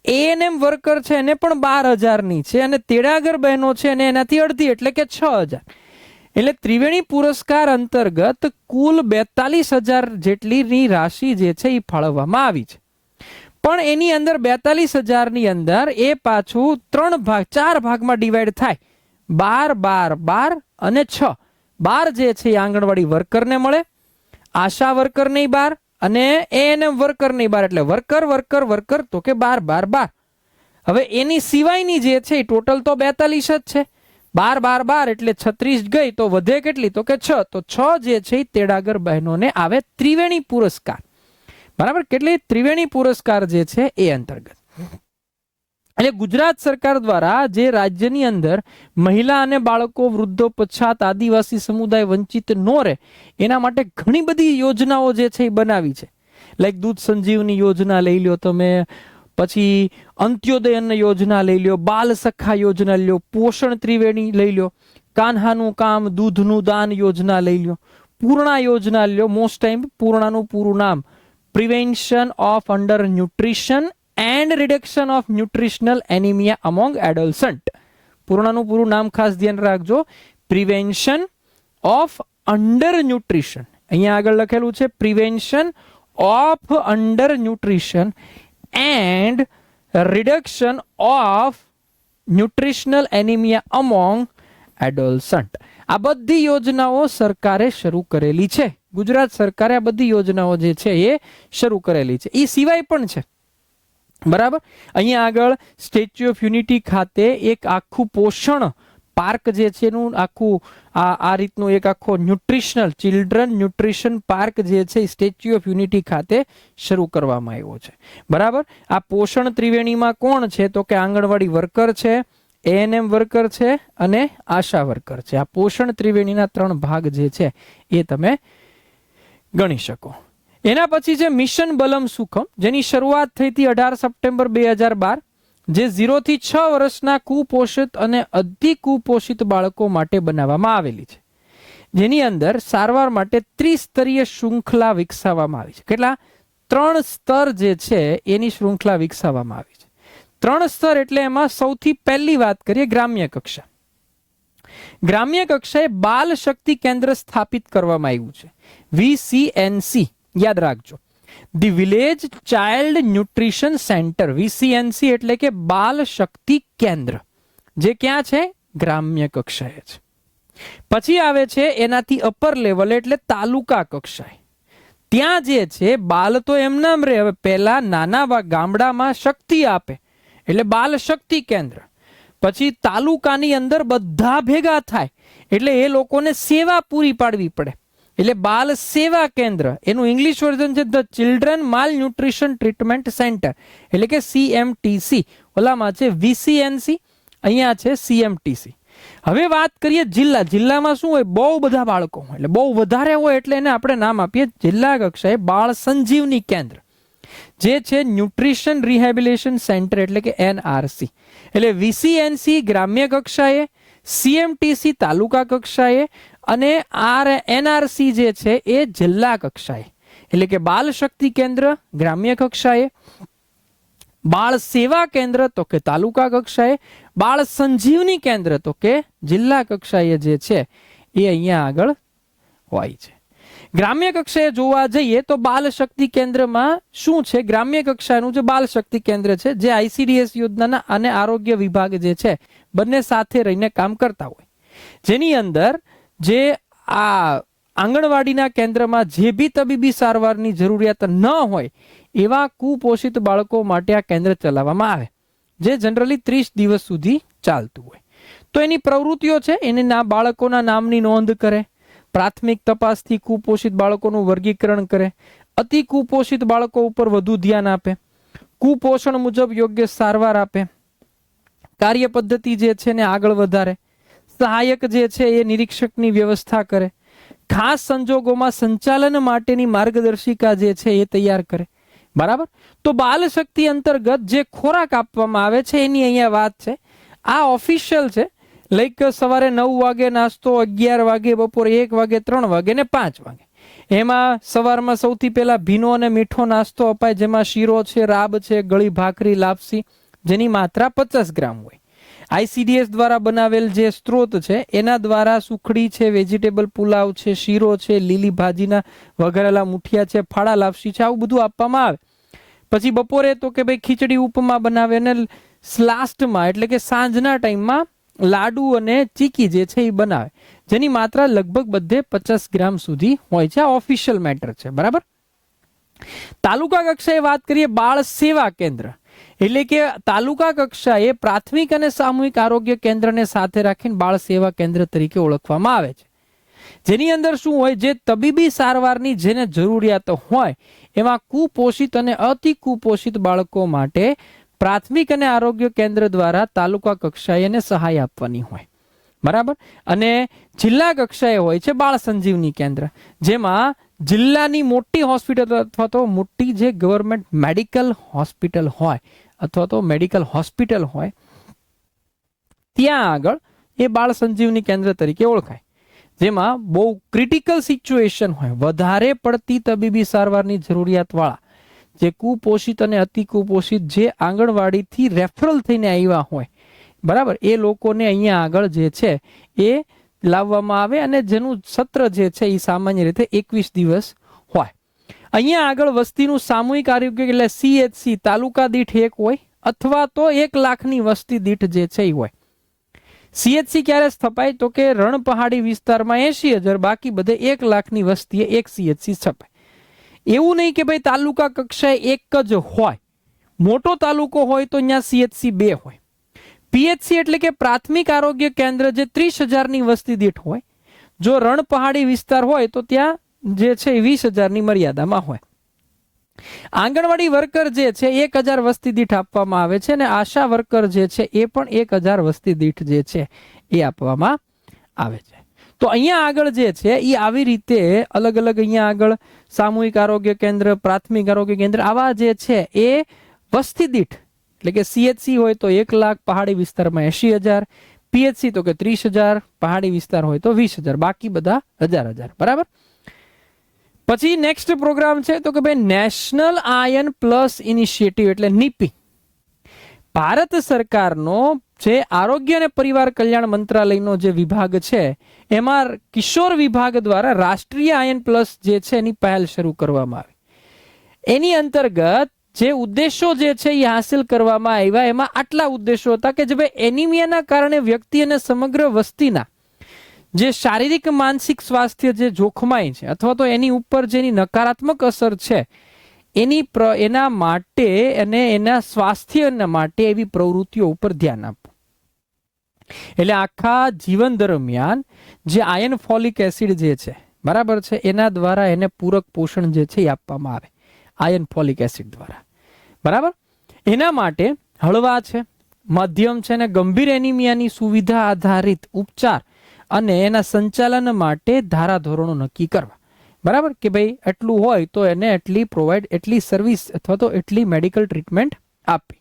એએનએમ વર્કર છે એને પણ 12,000ની છે, અને તેડાગર બહેનો છે એને એનાથી અડધી એટલે કે 6,000. એટલે ત્રિવેણી પુરસ્કાર અંતર્ગત કુલ 42,000 જેટલીની રાશિ જે છે એ ફાળવવામાં આવી છે. પણ એની અંદર 42,000ની અંદર એ પાછું 4 ભાગમાં ડિવાઈડ થાય, 12, 12, 12 અને 6. 12 જે છે એ આંગણવાડી વર્કરને મળે, આશા વર્કર નહીં 12 અને એએનએમ વર્કર નહીં 12, એટલે વર્કર વર્કર વર્કર તો કે 12, 12, 12. હવે એની સિવાયની જે છે એ ટોટલ તો 42 જ છે, 12, 12, 12 એટલે 36 ગઈ, તો વધે કેટલી, તો કે 6. તો 6 જે છે એ તેડાગર બહેનોને આવે ત્રિવેણી પુરસ્કાર. બરાબર, કેટલી ત્રિવેણી પુરસ્કાર જે છે એ અંતર્ગત. એટલે ગુજરાત સરકાર દ્વારા જે રાજ્યની અંદર મહિલા અને બાળકો, વૃદ્ધો, પછાત, આદિવાસી સમુદાય વંચિત ન રહે એના માટે ઘણી બધી યોજનાઓ જે છે એ બનાવી છે. લાઈક દૂધ સંજીવની યોજના લઈ લો તમે, પછી અંત્યોદય અન્ન યોજના લઈ લો, બાલ સખા યોજના લઈ લો, પોષણ ત્રિવેણી લઈ લો, કાન્હાનું કામ, દૂધનું દાન યોજના લઈ લો, પૂર્ણા યોજના લઈ લો. મોસ્ટ ટાઈમ પૂર્ણાનું પૂરું નામ prevention of under nutrition and reduction of nutritional anaemia among adolescent. પૂર્ણાનું પૂરું નામ ખાસ ધ્યાન રાખજો, પ્રિવેન્શન ઓફ અંડર ન્યુટ્રિશન. અહીંયા આગળ લખેલું છે prevention of under nutrition and reduction of nutritional anaemia among adolescent. આ બધી યોજનાઓ સરકારે શરૂ કરેલી છે. ગુજરાત સરકારે આ બધી યોજનાઓ જે છે એ શરૂ કરેલી છે. એ સિવાય પણ છે, બરાબર. અહીંયા આગળ સ્ટેચ્યુ ઓફ યુનિટી ખાતે એક આખું પોષણ પાર્ક જે છે એનું આખું આ રીતનું એક આખો ન્યુટ્રિશનલ ચિલ્ડ્રન ન્યુટ્રિશન પાર્ક જે છે સ્ટેચ્યુ ઓફ યુનિટી ખાતે શરૂ કરવામાં આવ્યો છે. બરાબર. આ પોષણ ત્રિવેણીમાં કોણ છે, તો કે આંગણવાડી વર્કર છે, એએનએમ વર્કર છે અને આશા વર્કર છે. આ પોષણ ત્રિવેણીના 3 ભાગ જે છે એ તમે ગણી શકો. એના પછી છે મિશન બલમ સુખમ, જેની શરૂઆત થઈ હતી 18 સપ્ટેમ્બર 2012, જે 0 થી 6 વર્ષના કુપોષિત અને અતિ કુપોષિત બાળકો માટે બનાવવામાં આવેલી છે, જેની અંદર સારવાર માટે ત્રિસ્તરીય શૃંખલા વિકસાવવામાં આવી છે. કેટલા? 3 સ્તર જે છે એની શૃંખલા વિકસાવવામાં આવી છે. 3 સ્તર એટલે એમાં સૌથી પહેલી વાત કરીએ ગ્રામ્ય કક્ષા. ગ્રામ્ય કક્ષાએ બાલ શક્તિ કેન્દ્ર સ્થાપિત કરવામાં આવ્યું છે, VCNC. યાદ રાખજો, the village child nutrition centre. VCNC એટલે કે બાલ શક્તિ કેન્દ્ર, જે ક્યાં છે? ગ્રામ્ય કક્ષાએ છે. પછી આવે છે એનાથી અપર લેવલ એટલે તાલુકા કક્ષાએ. ત્યાં જે છે બાલ તો એમનામ રહે, હવે પહેલા નાના ગામડામાં શક્તિ આપે એટલે બાલ શક્તિ કેન્દ્ર. પછી તાલુકાની અંદર બધા ભેગા થાય એટલે એ લોકોને સેવા પૂરી પાડવી પડે. એટલે બાલ સેવા કેન્દ્ર, એનું ઇંગ્લિશ વર્ઝન છે ધ ચિલ્ડ્રન માલ ન્યુટ્રિશન ટ્રીટમેન્ટ સેન્ટર, એટલે કે CMTC. ઓલામાં છે VCNC, અહીંયા છે CMTC. હવે વાત કરીએ જિલ્લામાં શું હોય, બહુ બધા બાળકો હોય, એટલે બહુ વધારે હોય એટલે એને આપણે નામ આપીએ જિલ્લા કક્ષાએ બાળ સંજીવની કેન્દ્ર, જે છે ન્યુટ્રિશન રિહેબિલિટેશન સેન્ટર, એટલે કે NRC. એટલે VCNC ગ્રામ્ય કક્ષાએ, CMTC તાલુકા કક્ષાએ અને NRC જે છે એ જિલ્લા કક્ષાએ. એટલે કે બાલ શક્તિ કેન્દ્ર ગ્રામ્ય કક્ષાએ, બાળ સેવા કેન્દ્ર તો કે તાલુકા કક્ષાએ, બાળ સંજીવની કેન્દ્ર તો કે જિલ્લા કક્ષાએ જે છે એ અહીંયા આગળ હોય છે. ગ્રામ્ય કક્ષાએ જોવા જઈએ તો બાલ શક્તિ કેન્દ્રમાં શું છે, ગ્રામ્ય કક્ષાનું જે બાલ શક્તિ કેન્દ્ર છે જે ICDS યોજનાના અને આરોગ્ય વિભાગ જે છે બંને સાથે રહીને કામ કરતા હોય, જેની અંદર જે આ આંગણવાડીના કેન્દ્રમાં જે બી તબીબી સારવારની જરૂરિયાત ન હોય એવા કુપોષિત બાળકો માટે આ કેન્દ્ર ચલાવવામાં આવે, જે જનરલી 30 દિવસ સુધી ચાલતું હોય. તો એની પ્રવૃત્તિઓ છે, એને બાળકોના નામની નોંધ કરે, પ્રાથમિક તપાસથી કુપોષિત બાળકોનું વર્ગીકરણ કરે, અતિ કુપોષિત બાળકો ઉપર વધુ ધ્યાન આપે, કુપોષણ મુજબ યોગ્ય સારવાર આપે, કાર્ય પદ્ધતિ જે છે ને આગળ વધારે, સહાયક જે છે એ નિરીક્ષકની વ્યવસ્થા કરે, ખાસ સંજોગોમાં સંચાલન માટેની માર્ગદર્શિકા જે છે એ તૈયાર કરે. બરાબર. તો બાલ શક્તિ અંતર્ગત જે ખોરાક આપવામાં આવે છે એની અહીંયા વાત છે. આ ઓફિશિયલ છે, લાઈક સવારે 9 વાગે નાસ્તો, 11 વાગે, બપોરે 1 વાગે, 3 વાગે ને 5 વાગે. એમાં સવારમાં સૌથી પહેલા ભીનો અને મીઠો નાસ્તો અપાય, જેમાં શીરો છે, રાબ છે, ગળી ભાખરી, લાપસી, જેની માત્રા 50 ગ્રામ હોય. ICDS દ્વારા બનાવેલ જે સ્ત્રોત છે એના દ્વારા સુખડી છે, વેજીટેબલ પુલાવ છે, શીરો છે, લીલી ભાજીના વઘારેલા મુઠિયા છે, ફાળા લાપસી છે, આવું બધું આપવામાં આવે. પછી બપોરે તો કે ભાઈ ખીચડી ઉપમા બનાવે, અને લાસ્ટમાં એટલે કે સાંજના ટાઈમમાં લાડુ અને ચીકી જે છે એ બનાવે, જેની માત્રા લગભગ બધે 50 ગ્રામ સુધી હોય છે. આ ઓફિશિયલ મેટર છે. બરાબર. તાલુકા કક્ષાએ વાત કરીએ, બાળ સેવા કેન્દ્ર, એટલે કે તાલુકા કક્ષાએ પ્રાથમિક અને સામૂહિક આરોગ્ય કેન્દ્રને સાથે રાખીને બાળ સેવા કેન્દ્ર તરીકે ઓળખવામાં આવે છે, જેની અંદર શું હોય, જે તબીબી સારવારની જેને જરૂરિયાતો હોય એમાં કુપોષિત અને અતિ કુપોષિત બાળકો માટે પ્રાથમિક અને આરોગ્ય કેન્દ્ર દ્વારા તાલુકા કક્ષાએ એને સહાય આપવાની હોય. બરાબર. અને જિલ્લા કક્ષાએ હોય છે બાળ સંજીવની કેન્દ્ર, જેમાં જિલ્લાની મોટી હોસ્પિટલ અથવા તો મોટી જે ગવર્મેન્ટ મેડિકલ હોસ્પિટલ હોય અથવા તો મેડિકલ હોસ્પિટલ હોય ત્યાં આગળ એ બાળ સંજીવની કેન્દ્ર તરીકે ઓળખાય, જેમાં બહુ ક્રિટિકલ સિચ્યુએશન હોય, વધારે પડતી તબીબી સારવારની જરૂરિયાત વાળા જે કુપોષિત અને અતિ કુપોષિત જે આંગણવાડીથી રેફરલ થઈને આવ્યા હોય, બરાબર, એ લોકોને અહીંયા આગળ જે છે એ લાવવામાં આવે, અને જેનું સત્ર જે છે એ સામાન્ય રીતે 21 દિવસ હોય. અહીંયા આગળ વસ્તીનું સામૂહિક આરોગ્ય એટલે CHC તાલુકા દીઠ 1 હોય, અથવા તો 1 લાખની વસ્તી દીઠ જે છે એ હોય. CHC ક્યારે સ્થપાય તો કે રણ પહાડી વિસ્તારમાં 80,000, બાકી બધે 1 લાખની વસ્તીએ 1 CHC સ્થપાય. એવું નહીં કે ભાઈ તાલુકા કક્ષાએ 1 જ હોય, મોટો તાલુકો હોય તો અહીંયા CHC 2 હોય. PHC એટલે કે પ્રાથમિક આરોગ્ય કેન્દ્ર જે 30,000ની વસ્તી દીઠ હોય. જો રણ પહાડી વિસ્તાર હોય તો ત્યાં જે છે 20,000ની મર્યાદામાં હોય. આંગણવાડી વર્કર જે છે 1,000 વસ્તી દીઠ આપવામાં આવે છે, અને આશા વર્કર જે છે એ પણ 1,000 વસ્તી દીઠ જે છે એ આપવામાં આવે છે. તો અહીંયા આગળ જે છે એ આવી રીતે અલગ અલગ અહીંયા આગળ સામૂહિક આરોગ્ય કેન્દ્ર, પ્રાથમિક આરોગ્ય કેન્દ્ર, આવા જે છે એ વસ્તી દીઠ, એટલે કે CHC હોય તો 1 લાખ, પહાડી વિસ્તારમાં 80,000, PHC તો કે 30,000, પહાડી વિસ્તાર હોય તો 20,000, બાકી બધા 1,000. બરાબર. પછી નેક્સ્ટ પ્રોગ્રામ છે તો કે ભાઈ નેશનલ આયન પ્લસ ઇનિશિયેટિવ એટલે NIPI. ભારત સરકારનો જે આરોગ્ય અને પરિવાર કલ્યાણ મંત્રાલયનો જે વિભાગ છે એમાં કિશોર વિભાગ દ્વારા રાષ્ટ્રીય આયન પ્લસ જે છે એની પહેલ શરૂ કરવામાં આવી. એની અંતર્ગત જે ઉદ્દેશો જે છે એ હાંસિલ કરવામાં આવ્યા, એમાં આટલા ઉદ્દેશો હતા કે જે ભાઈ એનિમિયાના કારણે વ્યક્તિ અને સમગ્ર વસ્તીના જે શારીરિક માનસિક સ્વાસ્થ્ય જે જોખમાય છે અથવા તો એની ઉપર જેની નકારાત્મક અસર છે એના માટે અને એના સ્વાસ્થ્યના માટે એવી પ્રવૃત્તિઓ ઉપર ધ્યાન આપવું. એટલે આખા જીવન દરમિયાન જે આયર્ન ફોલિક એસિડ જે છે, બરાબર છે, એના દ્વારા એને પૂરક પોષણ જે છે એ આપવામાં આવે આયર્ન ફોલિક એસિડ દ્વારા. બરાબર. એના માટે હળવા છે, મધ્યમ છે અને ગંભીર એનિમિયાની સુવિધા આધારિત ઉપચાર અને એના સંચાલન માટે ધારાધોરણો નક્કી કરવા. બરાબર કે ભાઈ એટલું હોય તો એને એટલી સર્વિસ અથવા તો એટલી મેડિકલ ટ્રીટમેન્ટ આપવી.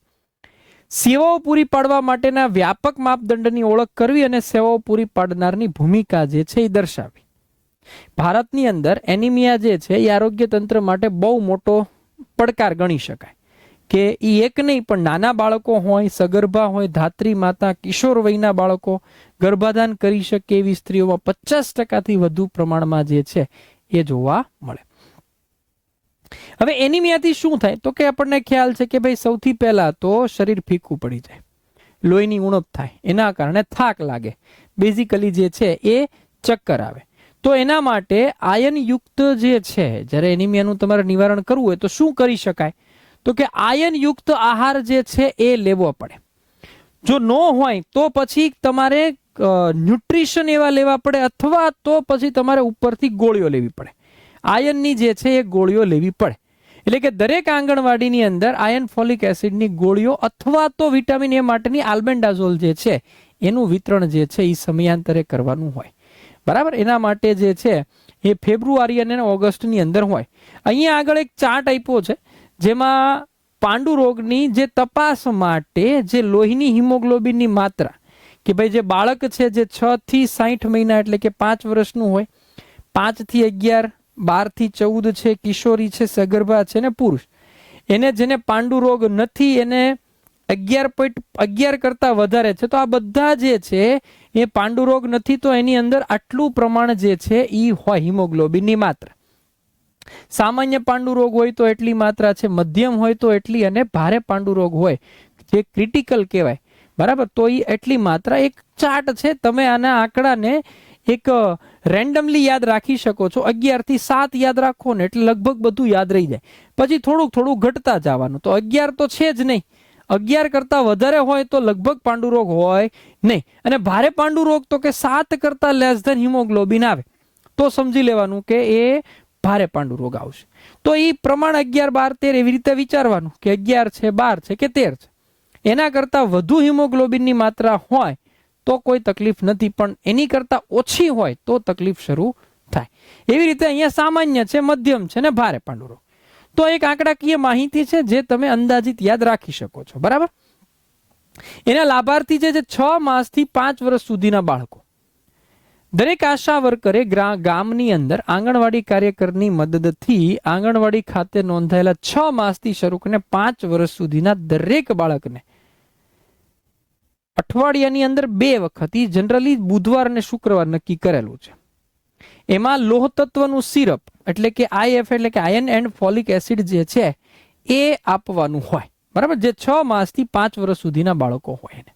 સેવાઓ પૂરી પાડવા માટેના વ્યાપક માપદંડની ઓળખ કરવી અને સેવાઓ પૂરી પાડનારની ભૂમિકા જે છે એ દર્શાવવી. ભારતની અંદર એનિમિયા જે છે એ આરોગ્ય તંત્ર માટે બહુ મોટો પડકાર ગણી શકાય કે એ એક નહીં પણ નાના બાળકો હોય, સગર્ભા હોય, ધાત્રી માતા, કિશોર વયના બાળકો, ગર્ભાધાન કરી શકે એવી સ્ત્રીઓમાં 50%થી વધુ પ્રમાણમાં જે છે એ જોવા મળે. હવે એનિમિયાથી શું થાય તો કે આપણને ખ્યાલ છે કે ભાઈ સૌથી પહેલા તો શરીર ફીકું પડી જાય, લોહીની ઉણપ થાય, એના કારણે થાક લાગે, બેઝિકલી જે છે એ ચક્કર આવે. તો એના માટે આયર્નયુક્ત જે છે, જ્યારે એનિમિયાનું તમારે નિવારણ કરવું હોય તો શું કરી શકાય તો કે આયર્નયુક્ત આહાર જે છે એ લેવો પડે. જો ન હોય તો પછી તમારે ન્યુટ્રિશન એવા લેવા પડે અથવા તો પછી તમારે ઉપરથી ગોળીઓ લેવી પડે. આયર્નની જે છે એ ગોળીઓ લેવી પડે. એટલે કે દરેક આંગણવાડીની અંદર આયર્ન ફોલિક એસિડની ગોળીઓ અથવા તો વિટામિન એ માટેની આલ્બેન્ડાઝોલ જે છે એનું વિતરણ જે છે એ સમયાંતરે કરવાનું હોય. બરાબર. એના માટે જે છે એ ફેબ્રુઆરી અને ઓગસ્ટની અંદર હોય. અહીંયા આગળ એક ચાર્ટ આપ્યો છે જેમાં પાંડુ રોગની જે તપાસ માટે જે લોહીની હિમોગ્લોબિનની માત્રા કે ભાઈ જે બાળક છે જે 6 થી 60 મહિના એટલે કે 5 વર્ષનું હોય, 5 થી 11, 12 થી 14 છે, કિશોરી છે, સગર્ભા છે ને પુરુષ, એને જેને પાંડુ રોગ નથી એને 11.11 કરતા વધારે છે તો આ બધા જે છે એ પાંડુ રોગ નથી તો એની અંદર આટલું પ્રમાણ જે છે એ હોય હિમોગ્લોબિનની માત્રા. સામાન્ય પાંડુ રોગ હોય તો એટલી માત્રા છે, મધ્યમ હોય તો એટલી, અને ભારે પાંડુ રોગ હોય જે ક્રિટિકલ કહેવાય, બરાબર, તો એ એટલી માત્રા. એક ચાર્ટ છે, તમે આના આંકડાને એક રેન્ડમલી યાદ રાખી શકો છો. 11 થી 7 યાદ રાખો ને એટલે લગભગ બધું યાદ રહી જાય. પછી થોડુંક થોડુંક ઘટતા જવાનું. તો 11 તો છે જ નહીં, 11 કરતા વધારે હોય તો લગભગ પાંડુ રોગ હોય નહીં, અને ભારે પાંડુ રોગ તો કે 7 કરતા લેસ ધેન હિમોગ્લોબિન આવે તો સમજી લેવાનું કે એ ભારે પાંડુ રોગ આવશે. તો એ પ્રમાણ 11, 12, 13 એવી રીતે વિચારવાનું કે 11 છે, 12 છે કે 13 છે. એના કરતા વધુ હિમોગ્લોબિનની માત્રા હોય તો કોઈ તકલીફ નથી, પણ એની કરતા ઓછી હોય તો તકલીફ શરૂ થાય. એવી રીતે અહીંયા સામાન્ય છે, મધ્યમ છે ને ભારે પાંડુ રોગ. તો એક આંકડાકીય માહિતી છે જે તમે અંદાજિત યાદ રાખી શકો છો. બરાબર. એના લાભાર્થી છે જે 6 માસથી 5 વર્ષ સુધીના બાળકો. દરેક આશા વર્કરે ગામની અંદર આંગણવાડી કાર્યકરની મદદથી આંગણવાડી ખાતે નોંધાયેલા 6 માસથી શરૂ કરીને 5 વર્ષ સુધીના દરેક બાળકને અઠવાડિયાની અંદર 2 વખત, જનરલી બુધવાર અને શુક્રવાર નક્કી કરેલું છે, એમાં લોહ તત્વનું સિરપ એટલે કે આઈએફ એટલે કે આયર્ન એન્ડ ફોલિક એસિડ જે છે એ આપવાનું હોય. બરાબર. જે 6 માસથી 5 વર્ષ સુધીના બાળકો હોય એને.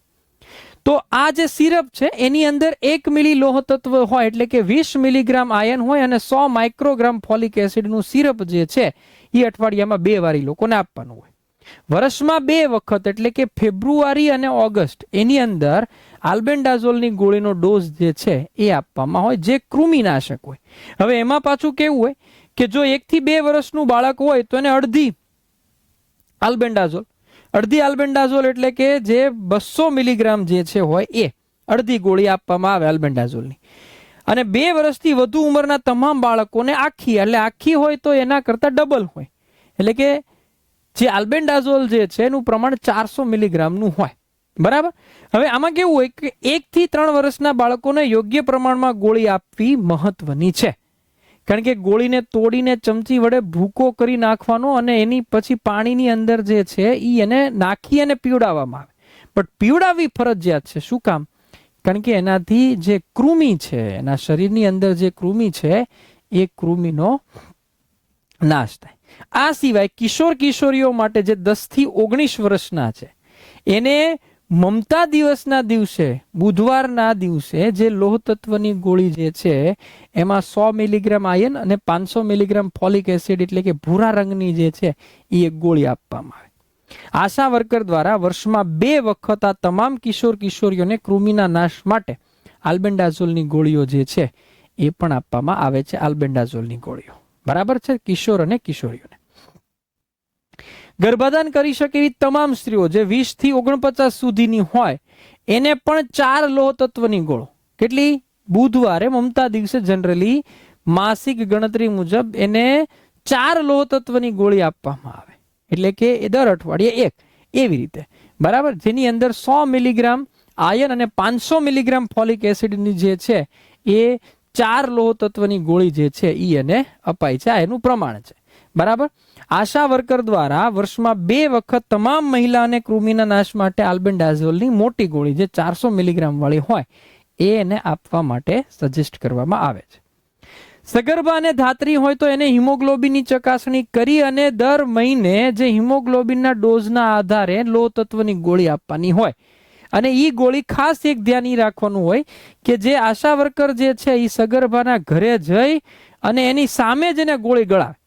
તો આ જે સિરપ છે એની અંદર 1 મિલી લોહ તત્વ હોય એટલે કે 20 મિલીગ્રામ આયર્ન હોય અને 100 માઇક્રોગ્રામ ફોલિક એસિડનું સિરપ જે છે એ અઠવાડિયામાં 2 વાર લોકોને આપવાનું હોય. વર્ષમાં 2 વખત એટલે કે ફેબ્રુઆરી અને ઓગસ્ટ એની અંદર આલ્બેન્ડાઝોલની ગોળીનો ડોઝ જે છે એ આપવામાં હોય જે કૃમિનાશક હોય. હવે એમાં પાછું કેવું હોય કે જો 1 થી 2 વર્ષનું બાળક હોય તો એને અડધી આલ્બેન્ડાઝોલ એટલે કે જે 200 મિલીગ્રામ જે છે હોય એ અડધી ગોળી આપવામાં આવે આલ્બેન્ડાઝોલની. અને 2 વર્ષથી વધુ ઉંમરના તમામ બાળકોને આખી, એટલે આખી હોય તો એના કરતા ડબલ હોય, એટલે કે જે આલ્બેન્ડાઝોલ જે છે એનું પ્રમાણ 400 મિલીગ્રામનું હોય. બરાબર. હવે આમાં કેવું હોય કે 1 થી 3 વર્ષના બાળકોને યોગ્ય પ્રમાણમાં ગોળી આપવી મહત્વની છે, કારણ કે ગોળીને તોડીને ચમચી વડે ભૂકો કરી નાખવાનો અને એની પછી પાણીની અંદર જે છે એ એને નાખી અને પીવડાવવામાં આવે. પણ પીવડાવવી ફરજિયાત છે. શું કામ? કારણ કે એનાથી જે કૃમિ છે, એના શરીરની અંદર જે કૃમિ છે એ કૃમિનો નાશ થાય. આ સિવાય કિશોર કિશોરીઓ માટે જે 10 થી 19 વર્ષના છે એને મમતા દિવસના દિવસે બુધવારના દિવસે જે લોહ તત્વની ગોળી જે છે એમાં 100 મિલીગ્રામ આયર્ન અને 500 મિલીગ્રામ ફોલિક એસિડ એટલે કે ભૂરા રંગની જે છે એ એક ગોળી આપવામાં આવે. આશા વર્કર દ્વારા વર્ષમાં 2 વખત આ તમામ કિશોર કિશોરીઓને કૃમિના નાશ માટે આલ્બેન્ડાઝોલની ગોળીઓ જે છે એ પણ આપવામાં આવે છે. આલ્બેન્ડાઝોલની ગોળીઓ, બરાબર છે, કિશોર અને કિશોરીઓને. ગર્ભાધાન કરી શકે એવી તમામ સ્ત્રીઓ જે 20 થી 49 સુધીની હોય એને પણ 4 લોહ તત્વની ગોળો, કેટલી? બુધવારે મમતા દિવસે જનરલી માસિક ગણતરી મુજબ એને 4 લોહ તત્વની ગોળી આપવામાં આવે, એટલે કે દર અઠવાડિયે 1, એવી રીતે, બરાબર, જેની અંદર 100 મિલીગ્રામ આયર્ન અને 500 મિલીગ્રામ ફોલિક એસિડની જે છે એ 4 લોહ તત્વની ગોળી જે છે એ એને અપાય છે. આ એનું પ્રમાણ છે, બરાબર. આશા વર્કર દ્વારા વર્ષમાં 2 વખત તમામ મહિલાને કૃમિના નાશ માટે આલ્બેન્ડાઝોલની મોટી ગોળી જે 400 મિલીગ્રામ વાળી હોય એને આપવા માટે સજેસ્ટ કરવામાં આવે છે. સગર્ભા અને ધાત્રી હોય તો એને હિમોગ્લોબિનની ચકાસણી કરી અને દર મહિને જે હિમોગ્લોબિનના ડોઝના આધારે લોહ તત્વની ગોળી આપવાની હોય. અને એ ગોળી ખાસ એક ધ્યાન ઈ રાખવાનું હોય કે જે આશા વર્કર જે છે એ સગર્ભાના ઘરે જઈ અને એની સામે જ એને ગોળી ગળાવે.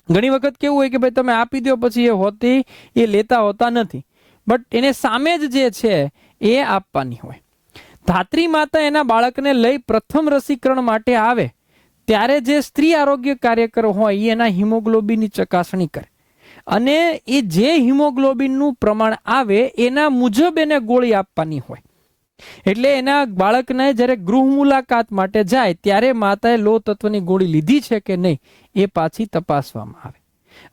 ઘણી વખત કેવું હોય કે ભાઈ તમે આપી દો પછી એ હોતી એ લેતા હોતા નથી, બટ એને સામે જ જે છે એ આપવાની હોય. ધાત્રી માતા એના બાળકને લઈ પ્રથમ રસીકરણ માટે આવે ત્યારે જે સ્ત્રી આરોગ્ય કાર્યકર હોય એ એના હિમોગ્લોબિનની ચકાસણી કરે અને એ જે હિમોગ્લોબિનનું પ્રમાણ આવે એના મુજબ એને ગોળી આપવાની હોય. એટલે એના બાળકને જ્યારે ગૃહ મુલાકાત માટે જાય ત્યારે માતાએ લોહ તત્વની ગોળી લીધી છે કે નહીં એ પાછી તપાસવામાં આવે.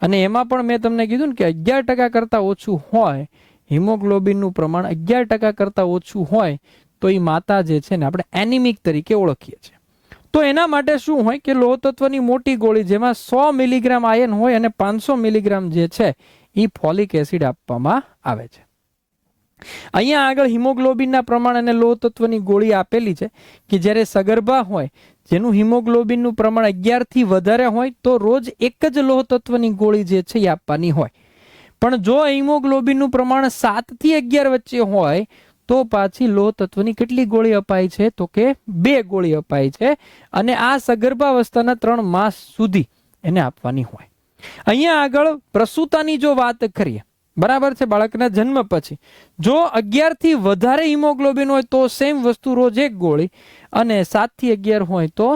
અને એમાં પણ મેં તમને કીધું ને કે 11% કરતાં ઓછું હોય હિમોગ્લોબિનનું પ્રમાણ, 11% કરતાં ઓછું હોય તો એ માતા જે છે ને આપણે એનિમિક તરીકે ઓળખીએ છીએ. તો એના માટે શું હોય કે લોહ તત્વની મોટી ગોળી જેમાં 100 મિલીગ્રામ આયર્ન હોય અને 500 મિલીગ્રામ જે છે એ ફોલિક એસિડ આપવામાં આવે છે. અહીંયા આગળ હિમોગ્લોબિનના પ્રમાણ અને લોહ તત્વની ગોળી આપેલી છે કે જ્યારે સગર્ભા હોય જેનું હિમોગ્લોબિનનું પ્રમાણ 11 થી વધારે હોય તો રોજ એક જ લોહ તત્વની ગોળી જે છે એ આપવાની હોય. પણ જો હિમોગ્લોબિનનું પ્રમાણ 7 થી 11 વચ્ચે હોય તો પાછી લોહ તત્વની કેટલી ગોળી અપાય છે તો કે 2 ગોળી અપાય છે અને આ સગર્ભાવસ્થાના 3 માસ સુધી એને આપવાની હોય. અહીંયા આગળ પ્રસૂતાની જો વાત કરીએ, બરાબર છે, બાળકના જન્મ પછી જો 11 થી વધારે હિમોગ્લોબિન હોય તો સેમ વસ્તુ રોજ 1 ગોળી અને 7 થી 11 હોય તો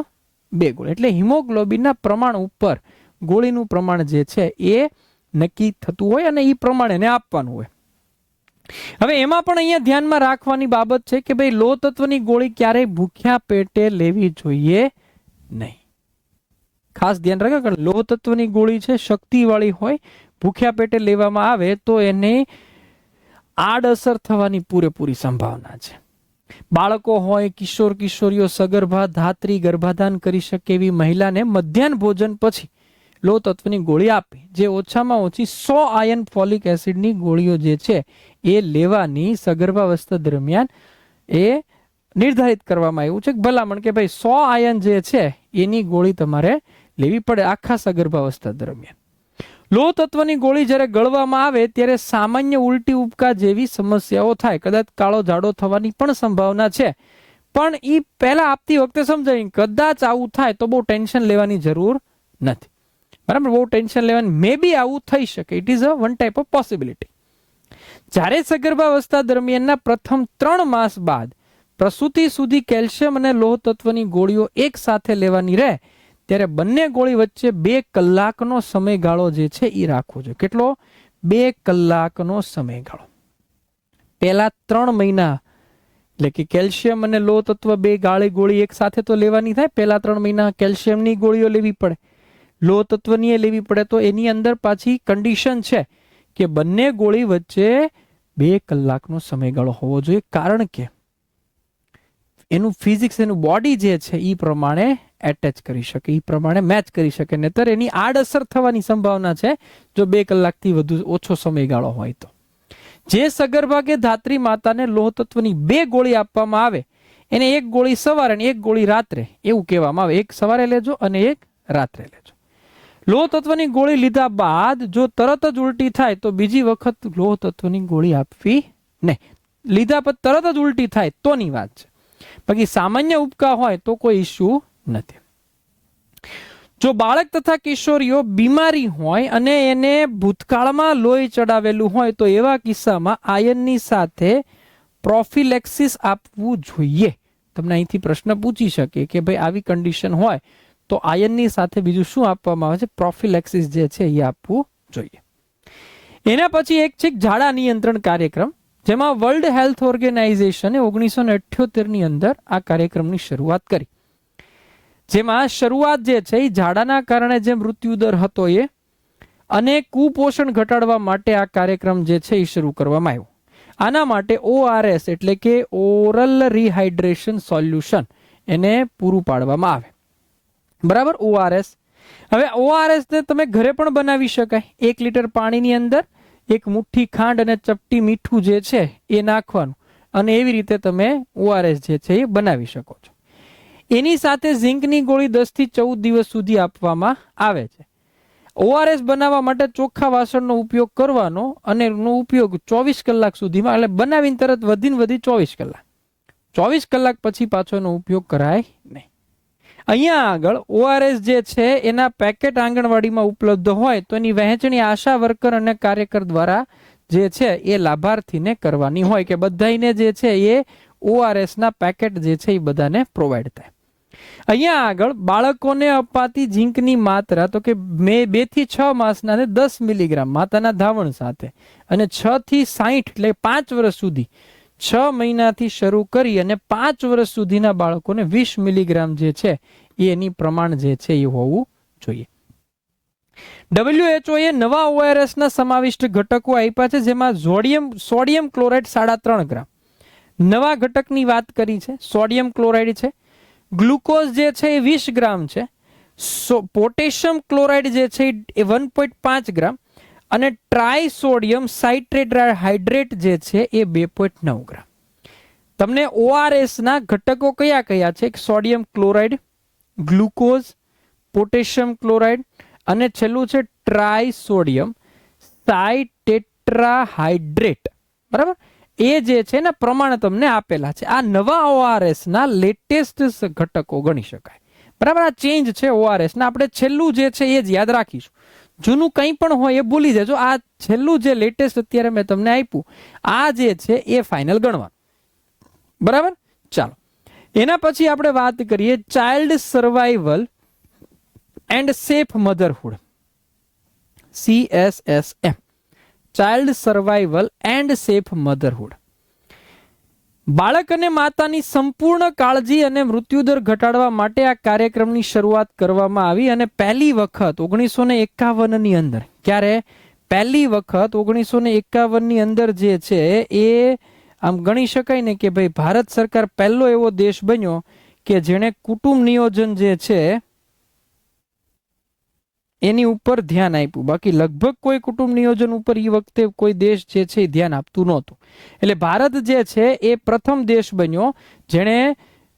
2 ગોળી. એટલે હિમોગ્લોબિનના પ્રમાણ ઉપર ગોળીનું પ્રમાણ જે છે એ નક્કી થતું હોય અને એ પ્રમાણે એને આપવાનું હોય. હવે એમાં પણ અહીંયા ધ્યાનમાં રાખવાની બાબત છે કે ભાઈ લોહ તત્વની ગોળી ક્યારેય ભૂખ્યા પેટે લેવી જોઈએ નહીં. ખાસ ધ્યાન રાખો કે લોહ તત્વની ગોળી છે શક્તિવાળી હોય, ભૂખ્યા પેટે લેવામાં આવે તો એને આડઅસર થવાની પૂરેપૂરી સંભાવના છે. બાળકો હોય, કિશોર કિશોરીઓ, સગર્ભા, ધાત્રી, ગર્ભાધાન કરી શકે એવી મહિલાને મધ્યાહન ભોજન પછી લોહ તત્વની ગોળી આપી જે ઓછામાં ઓછી 100 આયર્ન ફોલિક એસિડની ગોળીઓ જે છે એ લેવાની સગર્ભાવસ્થા દરમિયાન એ નિર્ધારિત કરવામાં આવ્યું છે. ભલામણ કે ભાઈ 100 આયર્ન જે છે એની ગોળી તમારે લેવી પડે આખા સગર્ભાવસ્થા દરમિયાન. લોહ તત્વની ગોળી જ્યારે ગળવામાં આવે ત્યારે સામાન્ય ઉલટી ઉપકા જેવી સમસ્યાઓ થાય, કદાચ કાળો ઝાડો થવાની પણ સંભાવના છે. પણ એ પહેલા આપતી વખતે સમજાય કદાચ આવું થાય તો બહુ ટેન્શન લેવાની જરૂર નથી, બરાબર. બહુ ટેન્શન લેવાની મે બી આવું થઈ શકે, it is a one type of possibility. જ્યારે સગર્ભાવસ્થા દરમિયાનના પ્રથમ 3 માસ બાદ પ્રસૂતિ સુધી કેલ્શિયમ અને લોહ તત્વની ગોળીઓ એક સાથે લેવાની રહે ત્યારે બંને ગોળી વચ્ચે 2 કલાકનો સમયગાળો જે છે એ રાખવો જોઈએ. કેટલો? 2 કલાકનો સમયગાળો. પહેલા 3 મહિના એટલે કે કેલ્શિયમ અને લોહ તત્વ 2 ગોળી એક સાથે તો લેવાની થાય. પહેલા 3 મહિના કેલ્શિયમની ગોળીઓ લેવી પડે, લોહ તત્વની લેવી પડે. તો એની અંદર પાછી કન્ડિશન છે કે બંને ગોળી વચ્ચે 2 કલાકનો સમયગાળો હોવો જોઈએ, કારણ કે એનું ફિઝિક્સ, એનું બોડી જે છે એ પ્રમાણે એટેચ કરી શકે, એ પ્રમાણે મેચ કરી શકે. નહીતર એની આડઅસર થવાની સંભાવના છે જો 2 કલાકથી વધુ ઓછો સમયગાળો હોય તો. જે સગર્ભા કે ધાત્રી માતાને લોહ તત્વની 2 ગોળી આપવામાં આવે એને 1 ગોળી સવારે અને 1 ગોળી રાત્રે એવું કહેવામાં આવે. 1 સવારે લેજો અને 1 રાત્રે લેજો. લોહ તત્વની ગોળી લીધા બાદ જો તરત જ ઉલટી થાય તો બીજી વખત લોહ તત્વની ગોળી આપવી નહીં. લીધા પછી તરત જ ઉલટી થાય તોની વાત છે, બાકી સામાન્ય ઉપકા હોય તો કોઈ ઇસ્યુ નથી. જો બાળક તથા કિશોરીઓ બીમારી હોય અને એને ભૂતકાળમાં લોહી ચડાવેલું હોય તો એવા કિસ્સામાં આયનની સાથે પ્રોફિલેક્સિસ આપવું જોઈએ. તમને અહીંથી પ્રશ્ન પૂછી શકે કે ભાઈ આવી કન્ડિશન હોય તો આયનની સાથે બીજું શું આપવામાં આવે છે? પ્રોફિલેક્સિસ જે છે એ આપવું જોઈએ. એના પછી એક છે ઝાડા નિયંત્રણ કાર્યક્રમ, જેમાં વર્લ્ડ હેલ્થ ઓર્ગેનાઇઝેશને 1978ની અંદર આ કાર્યક્રમની શરૂઆત કરી. જેમાં શરૂઆત જે છે એ ઝાડાના કારણે જે મૃત્યુદર હતો એ અને કુપોષણ ઘટાડવા માટે આ કાર્યક્રમ જે છે એ શરૂ કરવામાં આવ્યો. આના માટે ORS એટલે કે ઓરલ રિહાઇડ્રેશન સોલ્યુશન એને પૂરું પાડવામાં આવે. બરાબર, ORS. હવે ORS ને તમે ઘરે પણ બનાવી શકાય. 1 લીટર પાણીની અંદર 1 મુઠ્ઠી ખાંડ અને ચપટી મીઠું જે છે એ નાખવાનું અને એવી રીતે તમે ORS જે છે એ બનાવી શકો છો. એની સાથે ઝીંકની ગોળી 10 થી 14 દિવસ સુધી આપવામાં આવે છે. ORS બનાવવા માટે ચોખ્ખા વાસણનો ઉપયોગ કરવાનો અને એનો ઉપયોગ 24 કલાક સુધીમાં, એટલે બનાવીને તરત વધીને વધી 24 કલાક, 24 કલાક પછી પાછો એનો ઉપયોગ કરાય નહીં. અહીંયા આગળ ORS જે છે એના પેકેટ આંગણવાડીમાં ઉપલબ્ધ હોય તો એની વહેંચણી આશા વર્કર અને કાર્યકર દ્વારા જે છે એ લાભાર્થીને કરવાની હોય કે બધાને જે છે એ ORS ના પેકેટ જે છે એ બધાને પ્રોવાઈડ થાય. અહીંયા આગળ બાળકોને અપાતી ઝીંકની માત્રા તો કે 2 થી 6 માસના 10 મિલીગ્રામ માતાના ધાવણ સાથે અને 6 થી 60 એટલે 5 વર્ષ સુધી 6 મહિનાથી શરૂ કરી અને 5 વર્ષ સુધીના બાળકોને 20 મિલીગ્રામ જે છે એની પ્રમાણ જે છે એ હોવું જોઈએ. WHO એ નવા ORS ના સમાવિષ્ટ ઘટકો આપ્યા છે, જેમાં સોડિયમ ક્લોરાઇડ 3.5 ગ્રામ નવા ઘટકની વાત કરી છે. સોડિયમ ક્લોરાઇડ છે. ગ્લુકોઝ જે છે એ 20 ગ્રામ છે. પોટેશિયમ ક્લોરાઇડ જે છે એ 1.5 ગ્રામ અને ટ્રાયસોડિયમ સાઇટ્રેટ જે છે એ 2.9 ગ્રામ. તમને ORS ના ઘટકો કયા કયા છે? Sodium chloride, glucose, potassium chloride અને છેલ્લું છે ટ્રાયસોડિયમ સાઇટ્રેટ. બરાબર, એ જે છે ને પ્રમાણ તમને આપેલા છે. આ નવા ORS ના લેટેસ્ટ ઘટકો ગણી શકાય. બરાબર, આ ચેન્જ છે ORS ના. આપણે છેલ્લું જે છે એ જ યાદ રાખીશું. જૂનું કંઈ પણ હોય એ ભૂલી જજો. આ છેલ્લું જે લેટેસ્ટ અત્યારે મેં તમને આપ્યું આ જે છે એ ફાઇનલ ગણવાનું. બરાબર, ચાલો એના પછી આપણે વાત કરીએ child survival and safe મધરહુડ, CSSM, child survival and safe મધરહુડ. બાળક અને માતાની સંપૂર્ણ કાળજી અને મૃત્યુદર ઘટાડવા માટે આ કાર્યક્રમની શરૂઆત કરવામાં આવી અને પહેલી વખત 1951ની અંદર, ક્યારે? પહેલી વખત 1951ની અંદર જે છે એ આમ ગણી શકાય ને કે ભાઈ ભારત સરકાર પહેલો એવો દેશ બન્યો કે જેણે કુટુંબ નિયોજન જે છે એની ઉપર ધ્યાન આપ્યું. બાકી લગભગ કોઈ કુટુંબ નિયોજન ઉપર એ વખતે કોઈ દેશ જે છે એ ધ્યાન આપતું નહોતું. એટલે ભારત જે છે એ પ્રથમ દેશ બન્યો જેણે,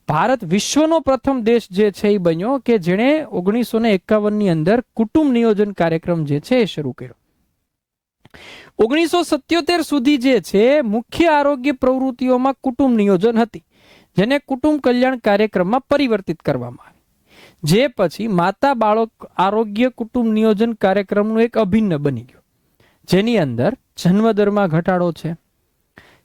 ભારત વિશ્વનો પ્રથમ દેશ જે છે એ બન્યો કે જેણે 1951ની અંદર કુટુંબ નિયોજન કાર્યક્રમ જે છે એ શરૂ કર્યો. 1977 સુધી જે છે મુખ્ય આરોગ્ય પ્રવૃત્તિઓમાં કુટુંબ નિયોજન હતી, જેને કુટુંબ કલ્યાણ કાર્યક્રમમાં પરિવર્તિત કરવામાં આવી. જે પછી માતા બાળક આરોગ્ય કુટુંબ નિયોજન કાર્યક્રમનું એક અભિન્ન બની ગયું, જેની અંદર જન્મદરમાં ઘટાડો છે,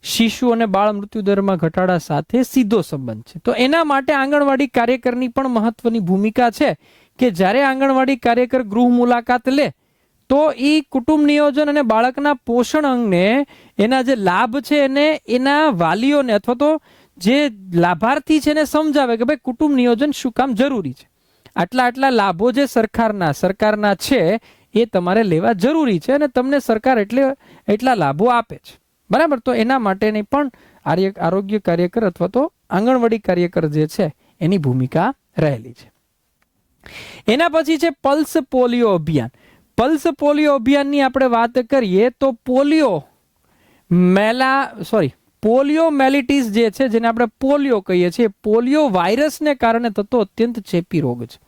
શિશુ અને બાળ મૃત્યુ દરમાં ઘટાડા સાથે સીધો સંબંધ છે. તો એના માટે આંગણવાડી કાર્યકરની પણ મહત્વની ભૂમિકા છે કે જ્યારે આંગણવાડી કાર્યકર ગૃહ મુલાકાત લે તો એ કુટુંબ નિયોજન અને બાળકના પોષણ અંગને એના જે લાભ છે એને એના વાલીઓને અથવા તો જે લાભાર્થી છે એને સમજાવે કે ભાઈ કુટુંબ નિયોજન શું કામ જરૂરી છે. આટલા લાભો જે સરકારના છે એ તમારે લેવા જરૂરી છે અને તમને સરકાર એટલા લાભો આપે છે. બરાબર, તો એના માટેની પણ આરોગ્ય કાર્યકર અથવા તો આંગણવાડી કાર્યકર જે છે એની ભૂમિકા રહેલી છે. એના પછી છે પલ્સ પોલિયો અભિયાન. પલ્સ પોલિયો અભિયાનની આપણે વાત કરીએ તો પોલિયોમેલિટીસ જે છે જેને આપણે પોલિયો કહીએ છીએ, પોલિયો વાયરસને કારણે થતો અત્યંત ચેપી રોગ છે,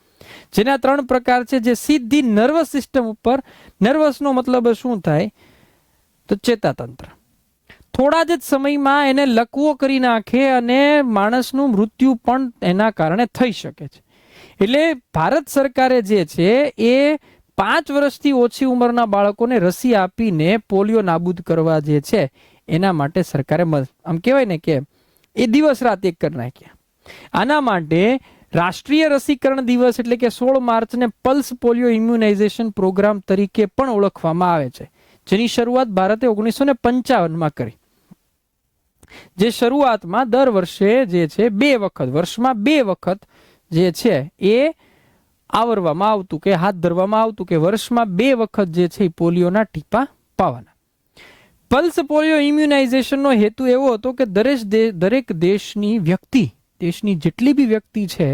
જેના 3 પ્રકાર છે. જે સીધી નર્વસ સિસ્ટમ ઉપર, નર્વસનો મતલબ શું થાય તો ચેતાતંત્ર, થોડા જ સમયમાં એને લકવો કરી નાખે અને માણસનું મૃત્યુ પણ એના કારણે થઈ શકે છે. એટલે ભારત સરકારે જે છે એ 5 વર્ષથી ઓછી ઉંમરના બાળકોને રસી આપીને પોલિયો નાબૂદ કરવા જે છે એના માટે સરકારે આમ કહેવાય ને કે એ દિવસ રાત એક કરી નાખ્યા. આના માટે રાષ્ટ્રીય રસીકરણ દિવસ એટલે કે 16 માર્ચને પલ્સ પોલિયો ઇમ્યુનાઇઝેશન પ્રોગ્રામ તરીકે પણ ઓળખવામાં આવે છે, જેની શરૂઆત ભારતે 1955માં કરી. જે શરૂઆતમાં દર વર્ષે જે છે વર્ષમાં બે વખત જે છે એ આવરવામાં આવતું કે હાથ ધરવામાં આવતું કે વર્ષમાં 2 વખત જે છે એ પોલિયોના ટીપા પાવાના. પલ્સ પોલિયો ઇમ્યુનાઇઝેશનનો હેતુ એવો હતો કે દરેક દેશની વ્યક્તિ, દેશની જેટલી બી વ્યક્તિ છે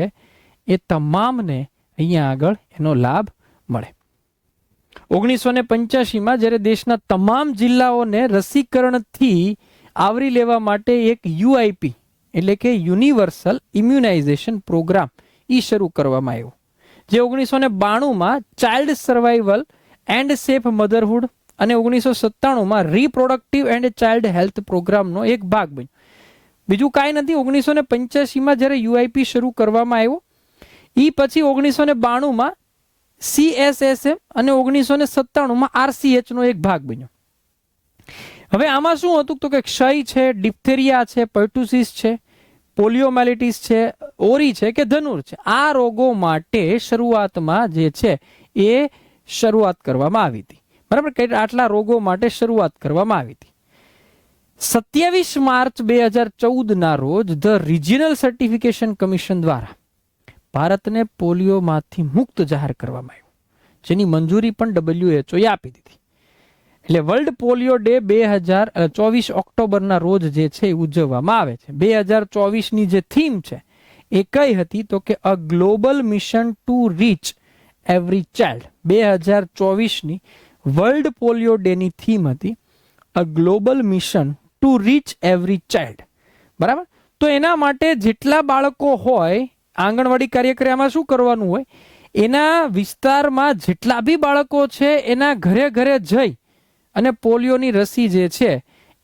એ તમામને અહીંયા આગળ એનો લાભ મળે. 1985માં જ્યારે દેશના તમામ જિલ્લાઓને રસીકરણથી આવરી લેવા માટે એક યુઆઈપી એટલે કે યુનિવર્સલ ઇમ્યુનાઇઝેશન પ્રોગ્રામ શરૂ કરવામાં આવ્યો, જે 1992માં child survival and safe motherhood અને 1997માં રિપ્રોડક્ટિવ એન્ડ ચાઇલ્ડ હેલ્થ પ્રોગ્રામનો એક ભાગ બન્યો. બીજું કાંઈ નથી, 1985માં જ્યારે યુઆઈપી શરૂ કરવામાં આવ્યો પછી 1992માં CSSM અને 1997માં RCH નો એક ભાગ બન્યો. હવે આમાં શું હતું તો કે ક્ષય છે, ડિપ્થેરિયા છે, પર્ટુસિસ છે, પોલિયોમાઇલિટિસ છે, ઓરી છે કે ધનુર છે, આ રોગો માટે શરૂઆતમાં જે છે એ શરૂઆત કરવામાં આવી હતી. બરાબર, આટલા રોગો માટે શરૂઆત કરવામાં આવી હતી. 27 માર્ચ 2014ના રોજ ધ રિજિયનલ સર્ટિફિકેશન કમિશન દ્વારા ભારતને પોલિયોમાંથી મુક્ત જાહેર કરવામાં આવ્યું, જેની મંજૂરી પણ WHO આપી દીધી. એટલે વર્લ્ડ પોલિયો ડે 2024 ઓક્ટોબરના રોજ જે છે એ ઉજવવામાં આવે છે. 2024ની જે થીમ છે એ કઈ હતી તો કે a global mission to reach every child. 2024ની વર્લ્ડ પોલિયો ડેની થીમ હતી a global mission to reach every child. બરાબર, તો એના માટે જેટલા બાળકો હોય, આંગણવાડી કાર્યક્રમમાં શું કરવાનું હોય, એના વિસ્તારમાં જેટલા બી બાળકો છે એના ઘરે ઘરે જઈ અને પોલિયોની રસી જે છે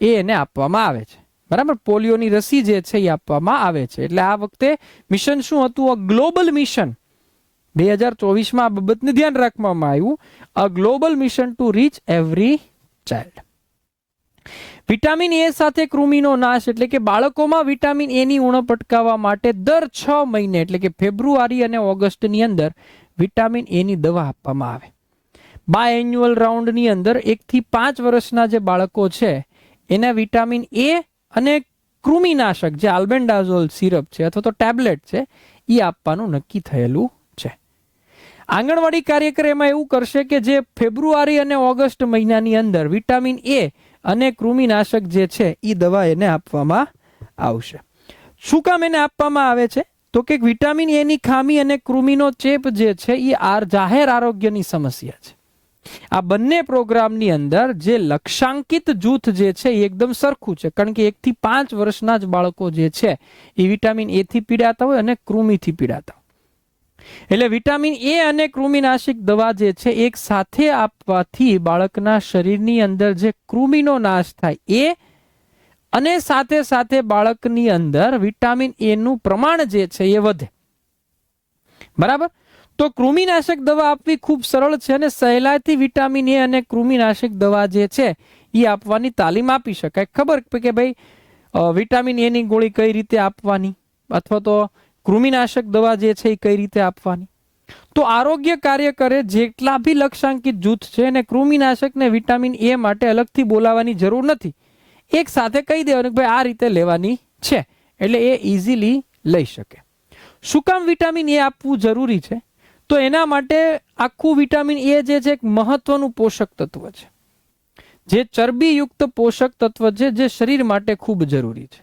એ એને આપવામાં આવે છે. બરાબર, પોલિયોની રસી જે છે એ આપવામાં આવે છે. એટલે આ વખતે મિશન શું હતું? અ ગ્લોબલ મિશન. 2024માં આ બાબતને ધ્યાન રાખવામાં આવ્યું, a global mission to reach every child. Vitamin A સાથે કૃમિનો નાશ એટલે કે બાળકોમાં વિટામિન એ ની ઉણપ અટકાવવા માટે દર 6 મહિને એટલે કે ફેબ્રુઆરી અને ઓગસ્ટની અંદર વિટામિન એ ની દવા આપવામાં આવે. બાયએન્યુઅલ રાઉન્ડની અંદર 1 થી 5 વર્ષના જે બાળકો છે એને વિટામિન એ અને કૃમિનાશક જે આલ્બેન્ડાઝોલ સિરપ છે અથવા તો ટેબ્લેટ છે એ આપવાનું નક્કી થયેલું છે. આંગણવાડી કાર્યક્રમમાં એવું કરશે કે જે ફેબ્રુઆરી અને ઓગસ્ટ મહિનાની અંદર વિટામિન એ અને કૃમિનાશક જે છે એ દવા એને આપવામાં આવશે. શું કામ એને આપવામાં આવે છે તો કે વિટામિન એ ની ખામી અને કૃમિનો ચેપ જે છે એ જાહેર આરોગ્યની સમસ્યા છે. આ બંને પ્રોગ્રામની અંદર જે લક્ષાંકિત જૂથ જે છે એ એકદમ સરખું છે, કારણ કે 1 થી 5 વર્ષના જ બાળકો જે છે એ વિટામિન એ થી પીડાતા હોય અને કૃમિથી પીડાતા હોય. એટલે વિટામિન એ અને કૃમિનાશક દવા જે છે એક સાથે આપવાથી બાળકના શરીરની અંદર જે કૃમિનો નાશ થાય એ અને સાથે સાથે બાળકની અંદર વિટામિન એ નું પ્રમાણ જે છે એ વધે. બરાબર, તો કૃમિનાશક દવા આપવી ખૂબ સરળ છે અને સહેલાઈથી વિટામિન એ અને કૃમિનાશક દવા જે છે એ આપવાની તાલીમ આપી શકાય. ખબર કે ભાઈ વિટામિન એ ની ગોળી કઈ રીતે આપવાની અથવા તો કૃમિનાશક દવા જે છે એ કઈ રીતે આપવાની. તો આરોગ્ય કાર્યકરે જેટલા બી લક્ષાંકિત જૂથ છે અને કૃમિનાશક ને વિટામિન એ માટે અલગથી બોલાવવાની જરૂર નથી, એક સાથે કહી દેવાનું કે ભાઈ આ રીતે લેવાની છે, એટલે એ ઇઝીલી લઈ શકે. શું કામ વિટામિન એ આપવું જરૂરી છે? તો એના માટે આખું વિટામિન એ જે છે એક મહત્વનું પોષક તત્વ છે, જે ચરબીયુક્ત પોષક તત્વ છે જે શરીર માટે ખૂબ જરૂરી છે.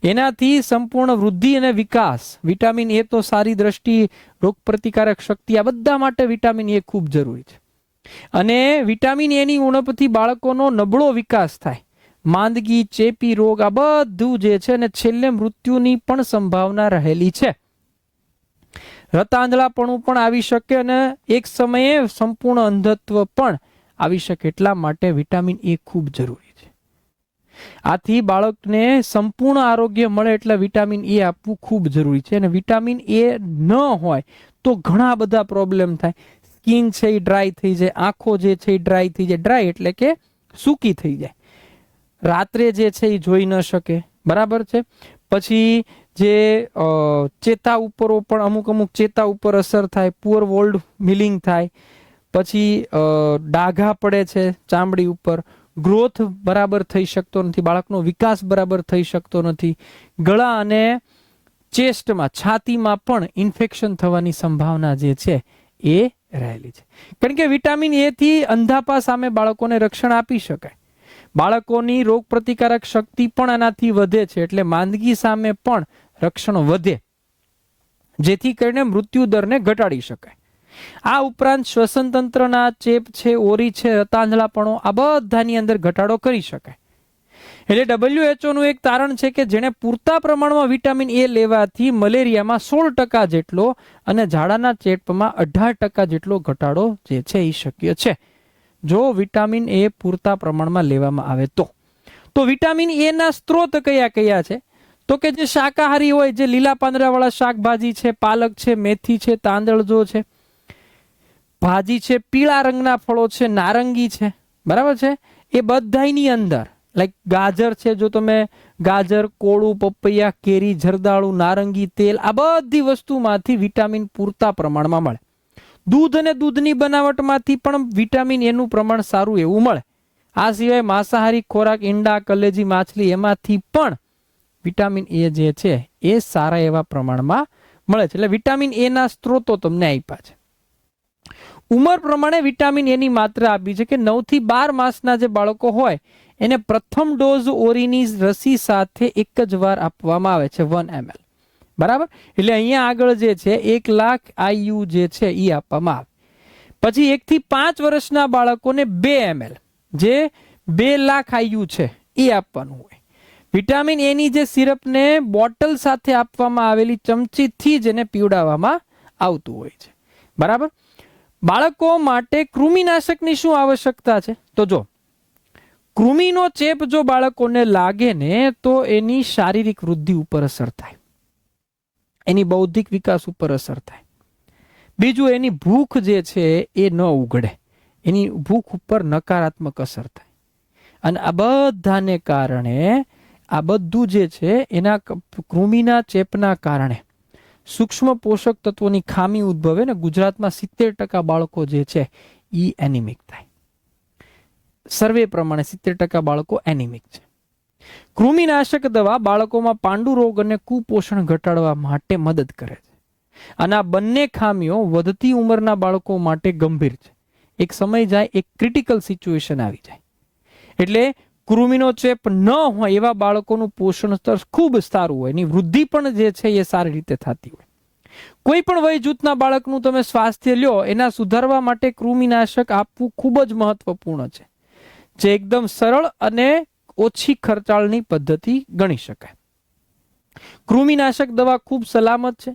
એનાથી સંપૂર્ણ વૃદ્ધિ અને વિકાસ, વિટામિન એ તો સારી દ્રષ્ટિ, રોગપ્રતિકારક શક્તિ, આ બધા માટે વિટામિન એ ખૂબ જરૂરી છે. અને વિટામિન એ ની ઉણપથી બાળકોનો નબળો વિકાસ થાય, માંદગી, ચેપી રોગ, આ બધું જે છે અને છેલ્લે મૃત્યુની પણ સંભાવના રહેલી છે. રતાંધળાપણું પણ આવી શકે અને એક સમયે સંપૂર્ણ અંધત્વ પણ આવી શકે. એટલા માટે વિટામિન એ ખૂબ જરૂરી છે. આથી બાળકને સંપૂર્ણ આરોગ્ય મળે એટલે વિટામિન એ આપવું ખૂબ જરૂરી છે. અને વિટામિન એ ન હોય તો ઘણા બધા પ્રોબ્લેમ થાય. સ્કિન છે એ ડ્રાય થઈ જાય, આંખો જે છે એ ડ્રાય થઈ જાય. ડ્રાય એટલે કે સૂકી થઈ જાય, રાત્રે જે છે એ જોઈ ન શકે, બરાબર છે. પછી જે ચેતા ઉપર પણ અમુક ચેતા ઉપર અસર થાય, પુઅર વોલ્ડ મિલિંગ થાય, પછી ડાઘા પડે છે ચામડી ઉપર, ગ્રોથ બરાબર થઈ શકતો નથી, બાળકનો વિકાસ બરાબર થઈ શકતો નથી, ગળા અને ચેસ્ટમાં છાતીમાં પણ ઇન્ફેક્શન થવાની સંભાવના જે છે એ રહેલી છે. કારણ કે વિટામિન એ થી અંધાપા સામે બાળકોને રક્ષણ આપી શકાય. બાળકોની રોગ પ્રતિકારક શક્તિ પણ આનાથી વધે છે, એટલે માંદગી સામે પણ રક્ષણ વધે, જેથી કરીને મૃત્યુ દરને ઘટાડી શકાય. આ ઉપરાંત શ્વસન તંત્રના ચેપ છે, ઓરી છે, રતાંધળાપણો, આ બધાની અંદર ઘટાડો કરી શકાય. એટલે WHO નું એક તારણ છે કે જેણે પૂરતા પ્રમાણમાં વિટામિન એ લેવાથી મલેરિયામાં 16% જેટલો અને ઝાડાના ચેપમાં 18% જેટલો ઘટાડો જે છે એ શક્ય છે, જો વિટામિન એ પૂરતા પ્રમાણમાં લેવામાં આવે તો વિટામિન એ ના સ્ત્રોત કયા કયા છે? તો કે જે શાકાહારી હોય, જે લીલા પાંદડાવાળા શાકભાજી છે, પાલક છે, મેથી છે, તાંદળજો છે, ભાજી છે, પીળા રંગના ફળો છે, નારંગી છે, બરાબર છે, એ બધાની અંદર લાઈક ગાજર છે, જો તમે ગાજર, કોળું, પપૈયા, કેરી, જરદાળુ, નારંગી, તેલ, આ બધી વસ્તુમાંથી વિટામિન પૂરતા પ્રમાણમાં મળે. દૂધ અને દૂધની બનાવટમાંથી પણ વિટામિન એનું પ્રમાણ સારું એવું મળે. આ સિવાય માંસાહારી ખોરાક, ઈંડા, કલેજી, માછલી, એમાંથી પણ વિટામિન એ જે છે એ સારા એવા પ્રમાણમાં મળે છે. એટલે વિટામિન એ ના સ્ત્રોતો તમને આપ્યા છે. ઉંમર પ્રમાણે વિટામિન એની માત્રા આપી છે કે 9 થી 12 માસના જે બાળકો હોય એને પ્રથમ ડોઝ ઓરીની રસી સાથે એક જ વાર આપવામાં આવે છે, 1 ml, બરાબર. એટલે અહીંયા આગળ જે છે 1 લાખ IU જે છે એ આપવામાં આવે. પછી 1 થી 5 વર્ષના બાળકોને 2 ml, જે 2 લાખ IU છે એ આપવાનું હોય. વિટામિન એ ની જે સિરપને બોટલ સાથે આપવામાં આવેલી ચમચીથી જ એને પીવડાવવામાં આવતું હોય છે, બરાબર. બાળકો માટે કૃમિનાશકની શું આવશ્યકતા છે? તો જો કૃમિનો ચેપ જો બાળકોને લાગે ને તો એની શારીરિક વૃદ્ધિ ઉપર અસર થાય, એની બૌદ્ધિક વિકાસ ઉપર અસર થાય. બીજું, એની ભૂખ જે છે એ ન ઉઘડે, એની ભૂખ ઉપર નકારાત્મક અસર થાય. અને આ બધાને કારણે આ બધું જે છે એના કૃમિના ચેપના કારણે સૂક્ષ્મ પોષક તત્વોની ખામી ઉદ્ભવે ને ગુજરાતમાં 70% બાળકો જે છે એ એનિમિક થાય. સર્વે પ્રમાણે 70% બાળકો એનિમિક છે. કૃમિનાશક દવા બાળકોમાં પાંડુ રોગ અને કુપોષણ ઘટાડવા માટે મદદ કરે છે. અને આ બંને ખામીઓ વધતી ઉંમરના બાળકો માટે ગંભીર છે. એક સમય જાય, એક ક્રિટિકલ સિચ્યુએશન આવી જાય. એટલે કૃમિનો ચેપ ન હોય એવા બાળકોનું પોષણ સ્તર ખૂબ સારું હોય, એની વૃદ્ધિ પણ જે છે એ સારી રીતે થતી હોય. કોઈ પણ વય જૂથના બાળકનું તમે સ્વાસ્થ્ય લ્યો, એના સુધારવા માટે કૃમિનાશક આપવું ખૂબ જ મહત્વપૂર્ણ છે, જે એકદમ સરળ અને ઓછી ખર્ચાળની પદ્ધતિ ગણી શકાય. કૃમિનાશક દવા ખૂબ સલામત છે.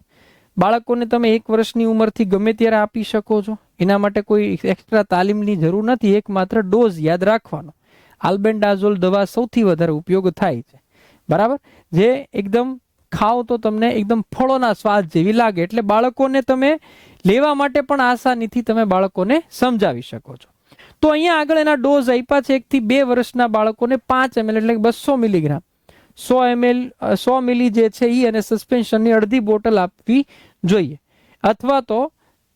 બાળકોને તમે 1 વર્ષની ઉંમરથી ગમે ત્યારે આપી શકો છો. એના માટે કોઈ એક્સ્ટ્રા તાલીમની જરૂર નથી, એકમાત્ર ડોઝ યાદ રાખવાનો. આલ્બેન્ડાઝોલ દવા સૌથી વધારે ઉપયોગ થાય છે, બરાબર, જે એકદમ ખાઓ તો તમને એકદમ ફળોના સ્વાદ જેવી લાગે. એટલે બાળકોને તમે લેવા માટે પણ આસાનીથી તમે બાળકોને સમજાવી શકો છો. તો અહીંયા આગળ એના ડોઝ આપ્યા છે. 1 થી 2 વર્ષના બાળકોને 5 ml એટલે 200 મિલીગ્રામ, 100 મિલી જે છે એ અને સસ્પેન્શનની અડધી બોટલ આપવી જોઈએ. અથવા તો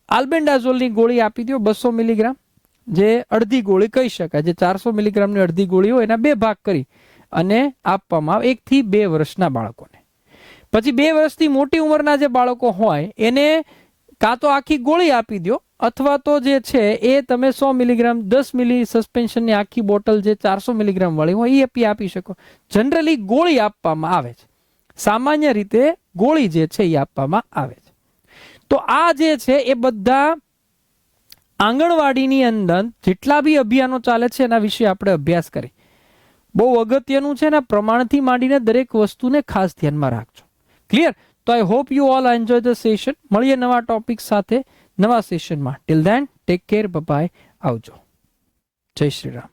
આલ્બેન્ડાઝોલની ગોળી આપી દો 200 મિલીગ્રામ, જે અડધી ગોળી કહી શકાય, જે 400 મિલીગ્રામની અડધી ગોળી હોય એના 2 ભાગ કરી અને આપવામાં આવે 1 થી 2 વર્ષના બાળકોને. પછી 2 વર્ષથી મોટી ઉંમરના જે બાળકો હોય એને કાં તો આખી ગોળી આપી દો, અથવા તો જે છે એ તમે 100 મિલીગ્રામ 10 મિલી સસ્પેન્શનની આખી બોટલ જે 400 મિલીગ્રામ વાળી હોય એ આપી શકો. જનરલી ગોળી આપવામાં આવે છે, સામાન્ય રીતે ગોળી જે છે એ આપવામાં આવે છે. તો આ જે છે એ બધા આંગણવાડીની અંદર જેટલા બી અભિયાનો ચાલે છે એના વિશે આપણે અભ્યાસ કરી. બહુ અગત્યનું છે ને, પ્રમાણથી માંડીને દરેક વસ્તુને ખાસ ધ્યાનમાં રાખજો. ક્લિયર? તો I hope you all enjoy the session. મળીએ નવા ટોપિક સાથે નવા સેશનમાં. Till then take care, bye, આવજો. જય શ્રી રામ.